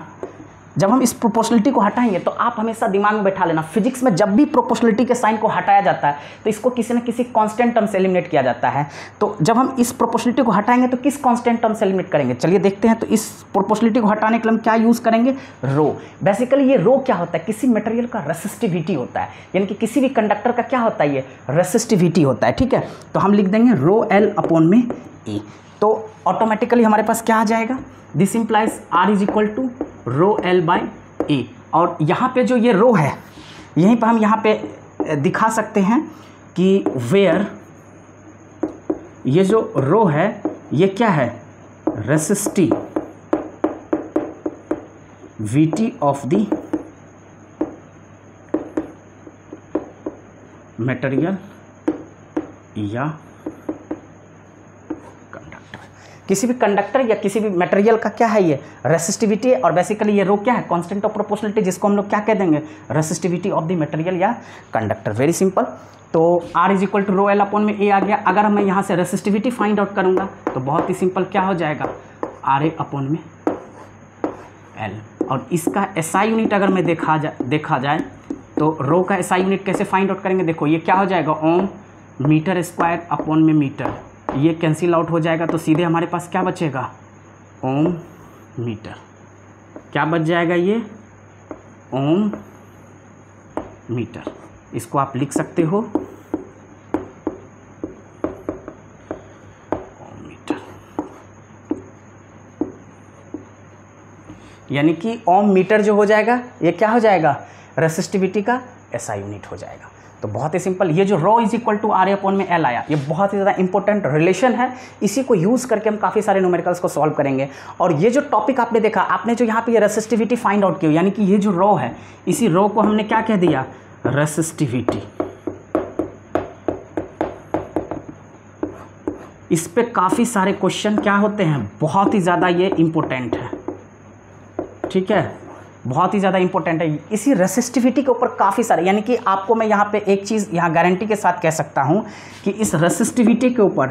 जब हम इस प्रोपोर्शनलिटी को हटाएंगे तो आप हमेशा दिमाग में बैठा लेना, फिजिक्स में जब भी प्रोपोर्शनलिटी के साइन को हटाया जाता है तो इसको किसी न किसी कांस्टेंट टर्म से एलिमिनेट किया जाता है। तो जब हम इस प्रोपोर्शनलिटी को हटाएंगे तो किस कांस्टेंट टर्म से एलिमिनेट करेंगे, चलिए देखते हैं। तो इस प्रोपोर्शनलिटी को हटाने के लिए हम क्या यूज़ करेंगे, रो। बेसिकली ये रो क्या होता है, किसी मटेरियल का रेसिस्टिविटी होता है, यानी कि किसी भी कंडक्टर का क्या होता है, ये रेसिस्टिविटी होता है, ठीक है। तो हम लिख देंगे रो L अपॉन में A। तो ऑटोमेटिकली हमारे पास क्या आ जाएगा, this implies R is equal to rho L by A। और यहाँ पे जो ये रो है, यहीं पर हम यहाँ पे दिखा सकते हैं कि वेयर ये जो रो है ये क्या है, रेसिस्टिविटी ऑफ द मटेरियल या किसी भी कंडक्टर या किसी भी मटेरियल का क्या है, ये रेसिस्टिविटी है। और बेसिकली ये रो क्या है, कांस्टेंट ऑफ प्रोपोर्शनलिटी, जिसको हम लोग क्या कह देंगे, रेसिस्टिविटी ऑफ द मटेरियल या कंडक्टर। Very simple. तो R is equal to rho L upon में A आ गया। अगर मैं यहाँ से रेसिस्टिविटी फाइंड आउट करूँगा तो बहुत ही सिंपल क्या हो जाएगा, RA अपॉन में L। और इसका SI यूनिट अगर मैं देखा जाए तो रो का SI यूनिट कैसे फाइंड आउट करेंगे, देखो ये क्या हो जाएगा, ओम मीटर स्क्वायर अपॉन में मीटर, ये कैंसिल आउट हो जाएगा तो सीधे हमारे पास क्या बचेगा, ओम मीटर। क्या बच जाएगा, ये ओम मीटर। इसको आप लिख सकते हो ओम मीटर, यानी कि ओम मीटर जो हो जाएगा ये क्या हो जाएगा, रेसिस्टिविटी का SI यूनिट हो जाएगा। तो बहुत ही सिंपल, ये जो rho is equal to RA upon में L आया, ये बहुत ही ज़्यादा इंपॉर्टेंट रिलेशन है। इसी को यूज़ करके हम काफ़ी सारे न्यूमेरिकल्स को सॉल्व करेंगे। और ये जो टॉपिक आपने देखा, आपने जो यहाँ पे ये रेसिस्टिविटी फाइंड आउट की, यानी कि ये जो रो है, इसी रो को हमने क्या कह दिया, रेसिस्टिविटी। इस पे काफ़ी सारे क्वेश्चन क्या होते हैं, बहुत ही ज़्यादा ये इंपॉर्टेंट है, ठीक है, बहुत ही ज़्यादा इंपॉर्टेंट है। इसी रेसिस्टिविटी के ऊपर काफ़ी सारे, यानी कि आपको मैं यहाँ पे एक चीज़ यहाँ गारंटी के साथ कह सकता हूँ कि इस रेसिस्टिविटी के ऊपर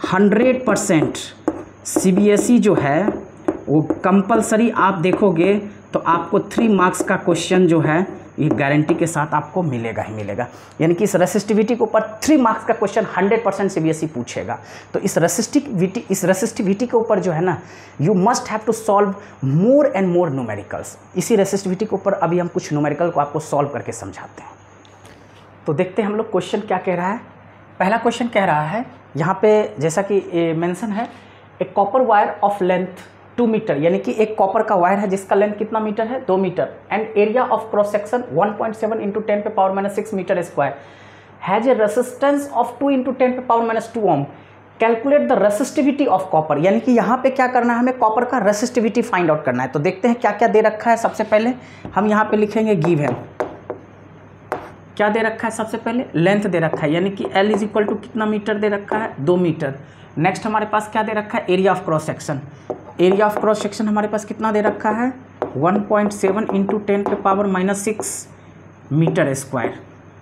100% CBSE जो है वो कंपलसरी आप देखोगे तो आपको 3 मार्क्स का क्वेश्चन जो है ये गारंटी के साथ आपको मिलेगा ही मिलेगा। यानी कि इस रेसिस्टिविटी के ऊपर 3 मार्क्स का क्वेश्चन 100% CBSE पूछेगा। तो इस रेसिस्टिविटी के ऊपर जो है ना, you must have to solve more and more numericals. इसी रेसिस्टिविटी के ऊपर अभी हम कुछ न्यूमेरिकल को आपको सॉल्व करके समझाते हैं। तो देखते हैं हम लोग क्वेश्चन क्या कह रहा है। पहला क्वेश्चन कह रहा है यहाँ पे, जैसा कि मेंशन है, a copper wire of length 2 metre, यानी कि एक कॉपर का वायर है जिसका लेंथ कितना मीटर है, 2 metre, and area of cross section 1.7 × 10⁻⁻6 metre square, has a resistance of 2 × 10⁻2 ohm, calculate the resistivity of copper. यानी कि यहाँ पे क्या करना है, हमें कॉपर का रेसिस्टिविटी फाइंड आउट करना है। तो देखते हैं क्या क्या दे रखा है। सबसे पहले हम यहाँ पे लिखेंगे गिव है, क्या दे रखा है, सबसे पहले लेंथ दे रखा है, यानी कि L इज इक्वल टू कितना मीटर दे रखा है, 2 मीटर। नेक्स्ट हमारे पास क्या दे रखा है, area of cross section. Area of cross section हमारे पास कितना दे रखा है, 1.7 × 10⁻⁻6 मीटर स्क्वायर।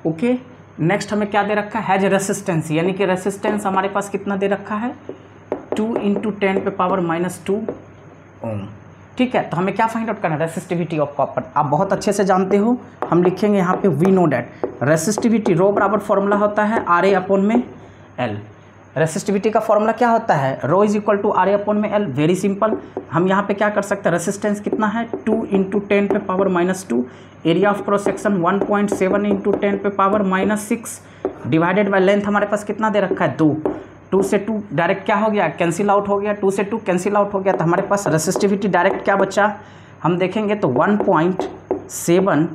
ओके, नेक्स्ट हमें क्या दे रखा है, हैज रेसिस्टेंस, यानी कि रेसिस्टेंस हमारे पास कितना दे रखा है, 2 × 10⁻2 ओम। ठीक है, तो हमें क्या फाइंड आउट करना है, रेसिस्टिविटी ऑफ कॉपर। आप बहुत अच्छे से जानते हो, हम लिखेंगे यहाँ पे we know that resistivity rho बराबर फॉर्मूला होता है RA अपॉन में L। रेसिस्टिविटी का फॉर्मूला क्या होता है, rho is equal to RA upon में L। वेरी सिंपल, हम यहाँ पे क्या कर सकते हैं, रेसिस्टेंस कितना है, 2 × 10⁻2, area of cross section 1.7 × 10⁻6 divided by length हमारे पास कितना दे रखा है, 2 से 2 डायरेक्ट क्या हो गया, कैंसिल आउट हो गया, 2 से 2 कैंसिल आउट हो गया, तो हमारे पास रेसिस्टिविटी डायरेक्ट क्या बचा, हम देखेंगे तो 1.7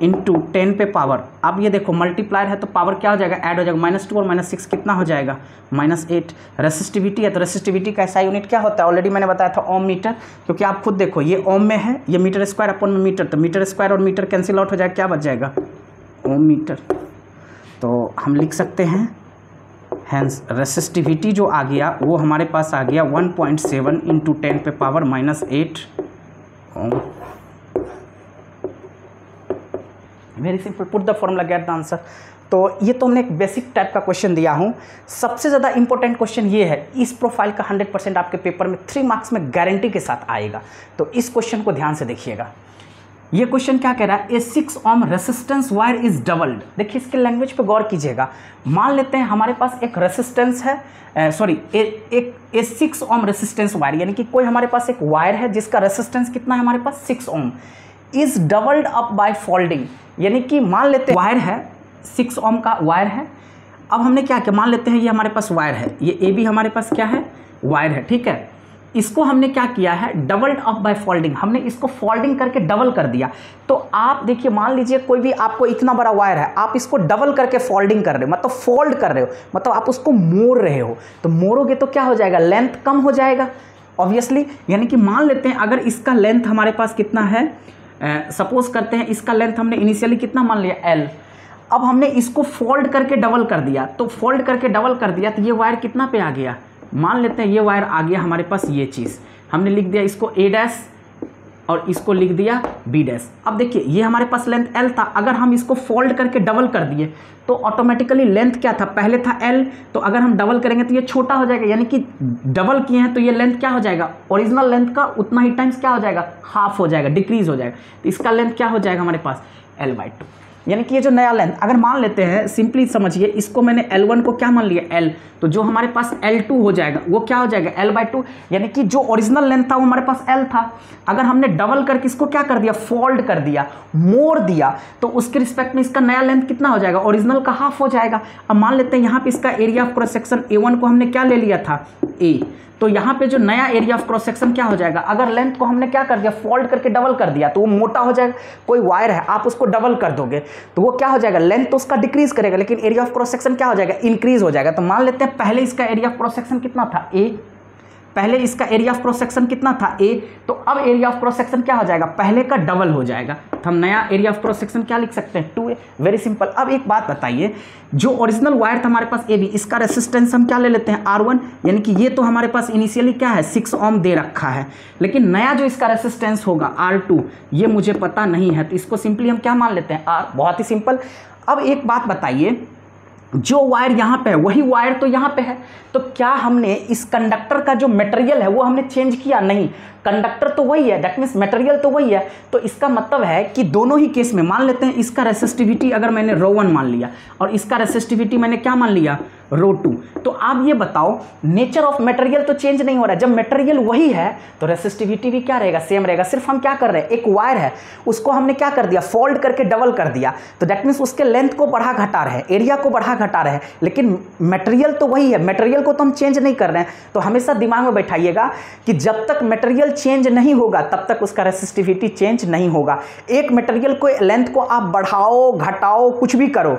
× 10 पे पावर। अब ये देखो मल्टीप्लायर है तो पावर क्या हो जाएगा, ऐड हो जाएगा, -2 और -6 कितना हो जाएगा, -8। रेसिस्टिविटी है तो रेसिस्टिविटी का SI यूनिट क्या होता है, ऑलरेडी मैंने बताया था ओम मीटर, क्योंकि आप खुद देखो ये ओम में है, ये मीटर स्क्वायर अपॉन में मीटर, तो मीटर स्क्वायर और मीटर कैंसिल आउट हो जाएगा, क्या बच जाएगा, ओम मीटर। तो हम लिख सकते हैं हैंस रेसिस्टिविटी जो आ गया वो हमारे पास आ गया 1.7 × 10⁻⁻8 ohm. Very simple, put the formula get the answer. तो ये तो हमने एक बेसिक टाइप का क्वेश्चन दिया हूँ। सबसे ज़्यादा इंपॉर्टेंट क्वेश्चन ये है, इस प्रोफाइल का 100% आपके पेपर में 3 मार्क्स में गारंटी के साथ आएगा। तो इस क्वेश्चन को ध्यान से देखिएगा। ये क्वेश्चन क्या कह रहा है, ए 6 ओम रेसिस्टेंस वायर इज डबल्ड। देखिए इसके लैंग्वेज पे गौर कीजिएगा। मान लेते हैं हमारे पास एक रेसिस्टेंस है, एक 6 ओम रेसिस्टेंस वायर, यानी कि कोई हमारे पास एक वायर है जिसका रेसिस्टेंस कितना है हमारे पास, 6 ohm, is doubled up by folding. यानी कि मान लेते हैं वायर है, 6 ओम का वायर है। अब हमने क्या किया, मान लेते हैं ये हमारे पास वायर है, ये AB हमारे पास क्या है, वायर है, ठीक है। इसको हमने क्या किया है, डबल्ड अप बाय फोल्डिंग, हमने इसको फोल्डिंग करके डबल कर दिया। तो आप देखिए, मान लीजिए कोई भी आपको इतना बड़ा वायर है, आप इसको डबल करके फोल्डिंग कर रहे हो, मतलब फोल्ड कर रहे हो, मतलब आप उसको मोड़ रहे हो। तो मोड़ोगे तो क्या हो जाएगा, लेंथ कम हो जाएगा ऑब्वियसली। यानी कि मान लेते हैं अगर इसका लेंथ हमारे पास कितना है, सपोज करते हैं इसका लेंथ हमने इनिशियली कितना मान लिया, L। अब हमने इसको फोल्ड करके डबल कर दिया, तो फोल्ड करके डबल कर दिया तो ये वायर कितना पे आ गया, मान लेते हैं ये वायर आ गया हमारे पास, ये चीज़ हमने लिख दिया इसको A' और इसको लिख दिया बी डैश। अब देखिए ये हमारे पास लेंथ एल था, अगर हम इसको फोल्ड करके डबल कर दिए तो ऑटोमेटिकली लेंथ क्या था, पहले था एल, तो अगर हम डबल करेंगे तो ये छोटा हो जाएगा, यानी कि डबल किए हैं तो ये लेंथ क्या हो जाएगा, ओरिजिनल लेंथ का उतना ही टाइम्स क्या हो जाएगा, हाफ हो जाएगा, डिक्रीज हो जाएगा। तो इसका लेंथ क्या हो जाएगा हमारे पास L/2, यानी कि ये जो नया लेंथ अगर मान लेते हैं, सिंपली समझिए, इसको मैंने L1 को क्या मान लिया L, तो जो हमारे पास L2 हो जाएगा वो क्या हो जाएगा L/2, यानी कि जो ओरिजिनल लेंथ था वो हमारे पास L था, अगर हमने डबल करके इसको क्या कर दिया, फोल्ड कर दिया, मोड़ दिया, तो उसके रिस्पेक्ट में इसका नया लेंथ कितना हो जाएगा, ओरिजिनल का हाफ हो जाएगा। अब मान लेते हैं यहाँ पे इसका area of cross section A1 को हमने क्या ले लिया था, A, तो यहाँ पे जो नया एरिया ऑफ क्रॉस सेक्शन क्या हो जाएगा, अगर लेंथ को हमने क्या कर दिया, फोल्ड करके डबल कर दिया तो वो मोटा हो जाएगा। कोई वायर है आप उसको डबल कर दोगे तो वो क्या हो जाएगा, लेंथ तो उसका डिक्रीज करेगा लेकिन एरिया ऑफ क्रॉस सेक्शन क्या हो जाएगा, इंक्रीज हो जाएगा। तो मान लेते हैं पहले इसका एरिया ऑफ क्रॉस सेक्शन कितना था A, पहले इसका एरिया ऑफ क्रॉस सेक्शन कितना था A, तो अब एरिया ऑफ क्रॉस सेक्शन क्या हो जाएगा, पहले का डबल हो जाएगा, तो हम नया एरिया ऑफ क्रॉस सेक्शन क्या लिख सकते हैं, 2A। Very simple. अब एक बात बताइए, जो ओरिजिनल वायर था हमारे पास AB, इसका रेसिस्टेंस हम क्या ले लेते हैं R1, यानी कि ये तो हमारे पास इनिशियली क्या है 6 ओम दे रखा है, लेकिन नया जो इसका रेसिस्टेंस होगा R2 ये मुझे पता नहीं है, तो इसको सिंपली हम क्या मान लेते हैं R। बहुत ही सिंपल। अब एक बात बताइए, जो वायर यहाँ पे है वही वायर तो यहाँ पे है, तो क्या हमने इस कंडक्टर का जो मटेरियल है वो हमने चेंज किया, नहीं, कंडक्टर तो वही है, दैट मीन्स मटेरियल तो वही है। तो इसका मतलब है कि दोनों ही केस में मान लेते हैं इसका रेसिस्टिविटी अगर मैंने ρ1 मान लिया और इसका रेसिस्टिविटी मैंने क्या मान लिया, ρ2, तो आप ये बताओ नेचर ऑफ मटेरियल तो चेंज नहीं हो रहा है, जब मटेरियल वही है तो रेसिस्टिविटी भी क्या रहेगा, सेम रहेगा। सिर्फ हम क्या कर रहे हैं, एक वायर है उसको हमने क्या कर दिया, फोल्ड करके डबल कर दिया, तो दैट मीन्स उसके लेंथ को बढ़ा घटा रहे हैं, एरिया को बढ़ा घटा रहे हैं, लेकिन मटेरियल तो वही है, मटेरियल को तो हम चेंज नहीं कर रहे हैं। तो हमेशा दिमाग में बैठाइएगा कि जब तक मटेरियल चेंज नहीं होगा तब तक उसका रेसिस्टिविटी चेंज नहीं होगा। एक मटेरियल को लेंथ को आप बढ़ाओ घटाओ कुछ भी करो,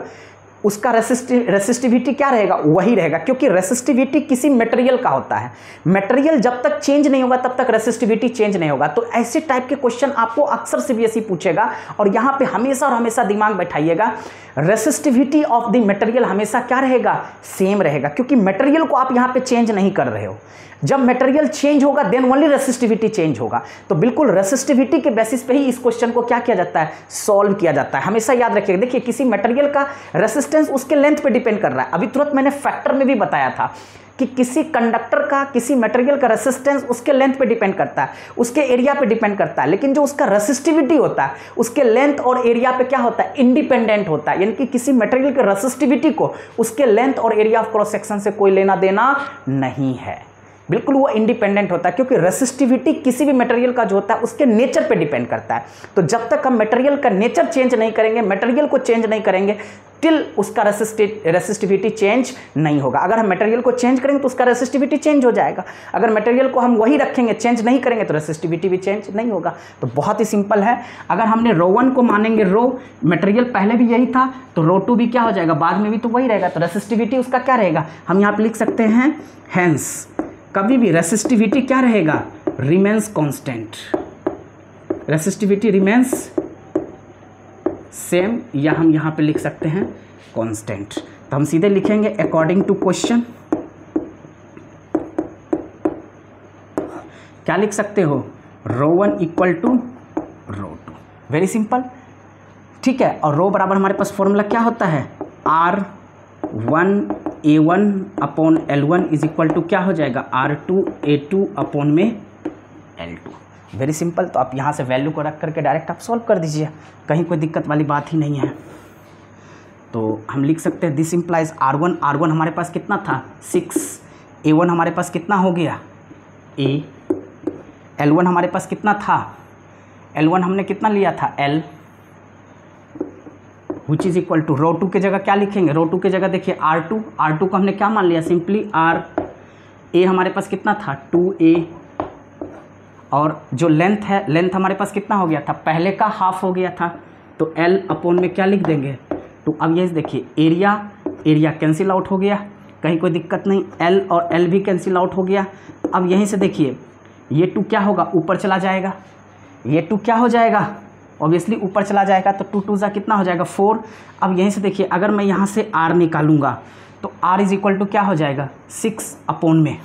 उसका रेसिस्टिविटी क्या रहेगा, वही रहेगा, क्योंकि रेसिस्टिविटी किसी मटेरियल का होता है। मटेरियल जब तक चेंज नहीं होगा तब तक रेसिस्टिविटी चेंज नहीं होगा। तो ऐसे टाइप के क्वेश्चन आपको अक्सर सीबीएसई पूछेगा, और यहाँ पे हमेशा और हमेशा दिमाग बैठाइएगा, रेसिस्टिविटी ऑफ द मटेरियल हमेशा क्या रहेगा, सेम रहेगा, क्योंकि मटेरियल को आप यहाँ पे चेंज नहीं कर रहे हो। जब मटेरियल चेंज होगा देन ओनली रेसिस्टिविटी चेंज होगा। तो बिल्कुल रेसिस्टिविटी के बेसिस पे ही इस क्वेश्चन को क्या किया जाता है, सॉल्व किया जाता है। हमेशा याद रखिएगा, देखिए किसी मटेरियल का रेसिस्टेंस उसके लेंथ पे डिपेंड कर रहा है। अभी तुरंत मैंने फैक्टर में भी बताया था कि किसी कंडक्टर का, किसी मटेरियल का रेसिस्टेंस उसके लेंथ पे डिपेंड करता है, उसके एरिया पे डिपेंड करता है, लेकिन जो उसका रेसिस्टिविटी होता है उसके लेंथ और एरिया पे क्या होता है, इंडिपेंडेंट होता है। यानी कि किसी मटेरियल के रेसिस्टिविटी को उसके लेंथ और एरिया ऑफ क्रॉस सेक्शन से कोई लेना देना नहीं है, बिल्कुल वो इंडिपेंडेंट होता है, क्योंकि रेसिस्टिविटी किसी भी मटेरियल का जो होता है उसके नेचर पे डिपेंड करता है। तो जब तक हम मटेरियल का नेचर चेंज नहीं करेंगे, मटेरियल को चेंज नहीं करेंगे, टिल उसका रेसिस्टिविटी चेंज नहीं होगा। अगर हम मटेरियल को चेंज करेंगे तो उसका रेसिस्टिविटी चेंज हो जाएगा, अगर मटेरियल को हम वही रखेंगे चेंज नहीं करेंगे तो रेसिस्टिविटी भी चेंज नहीं होगा। तो बहुत ही सिंपल है, अगर हमने ρ1 को मानेंगे रो, मटेरियल पहले भी यही था तो ρ2 भी क्या हो जाएगा, बाद में भी तो वही रहेगा, तो रेसिस्टिविटी उसका क्या रहेगा, हम यहाँ पे लिख सकते हैं हेंस, कभी भी रेसिस्टिविटी क्या रहेगा, remains constant, resistivity remains same, या हम यहाँ पे लिख सकते हैं कांस्टेंट। तो हम सीधे लिखेंगे अकॉर्डिंग टू क्वेश्चन, क्या लिख सकते हो, ρ1 इक्वल टू ρ2, वेरी सिंपल, ठीक है। और रो बराबर हमारे पास फॉर्मूला क्या होता है, R1A1 upon L1 is equal to क्या हो जाएगा, R2A2 अपॉन में L2, वेरी सिंपल। तो आप यहाँ से वैल्यू को रख करके डायरेक्ट आप सॉल्व कर दीजिए, कहीं कोई दिक्कत वाली बात ही नहीं है। तो हम लिख सकते हैं दिस इम्प्लाइज R1 हमारे पास कितना था 6, A1 हमारे पास कितना हो गया A, L1 हमारे पास कितना था, L1 हमने कितना लिया था L, which is equal to ρ2 के जगह क्या लिखेंगे, ρ2 के जगह देखिए R2 को हमने क्या मान लिया, सिंपली R, A हमारे पास कितना था 2A, और जो लेंथ है, लेंथ हमारे पास कितना हो गया था, पहले का हाफ हो गया था, तो L अपॉन में क्या लिख देंगे, तो अब ये देखिए एरिया कैंसिल आउट हो गया, कहीं कोई दिक्कत नहीं, L और L भी कैंसिल आउट हो गया। अब यहीं से देखिए ये 2 क्या होगा, ऊपर चला जाएगा, ये 2 क्या हो जाएगा, ऑब्वियसली ऊपर चला जाएगा, तो 2 2 कितना हो जाएगा 4। अब यहीं से देखिए अगर मैं यहाँ से R निकालूंगा तो R इज इक्वल टू क्या हो जाएगा 6 अपॉन में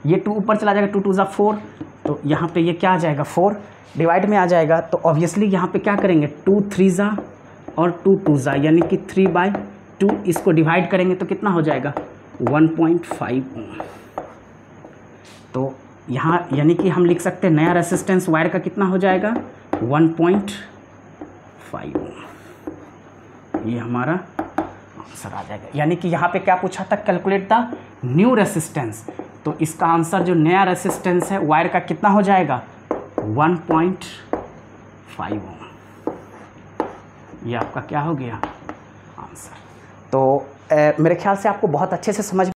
ये 2 ऊपर चला जाएगा, 2 2 ज़ा 4, तो यहाँ पे ये क्या आ जाएगा 4 डिवाइड में आ जाएगा। तो ऑब्वियसली यहाँ पे क्या करेंगे 2 3 ज़ा और 2 2 ज़ा यानी कि 3/2, इसको डिवाइड करेंगे तो कितना हो जाएगा 1.5 ओम। तो यहाँ यानी कि हम लिख सकते हैं नया रेसिस्टेंस वायर का कितना हो जाएगा 1.5 ओम। ये हमारा आंसर आ जाएगा। यानी कि यहाँ पे क्या पूछा था, कैलकुलेट द न्यू रेसिस्टेंस, तो इसका आंसर जो नया रेसिस्टेंस है वायर का कितना हो जाएगा 1.5 ओम। ये आपका क्या हो गया आंसर। तो मेरे ख्याल से आपको बहुत अच्छे से समझ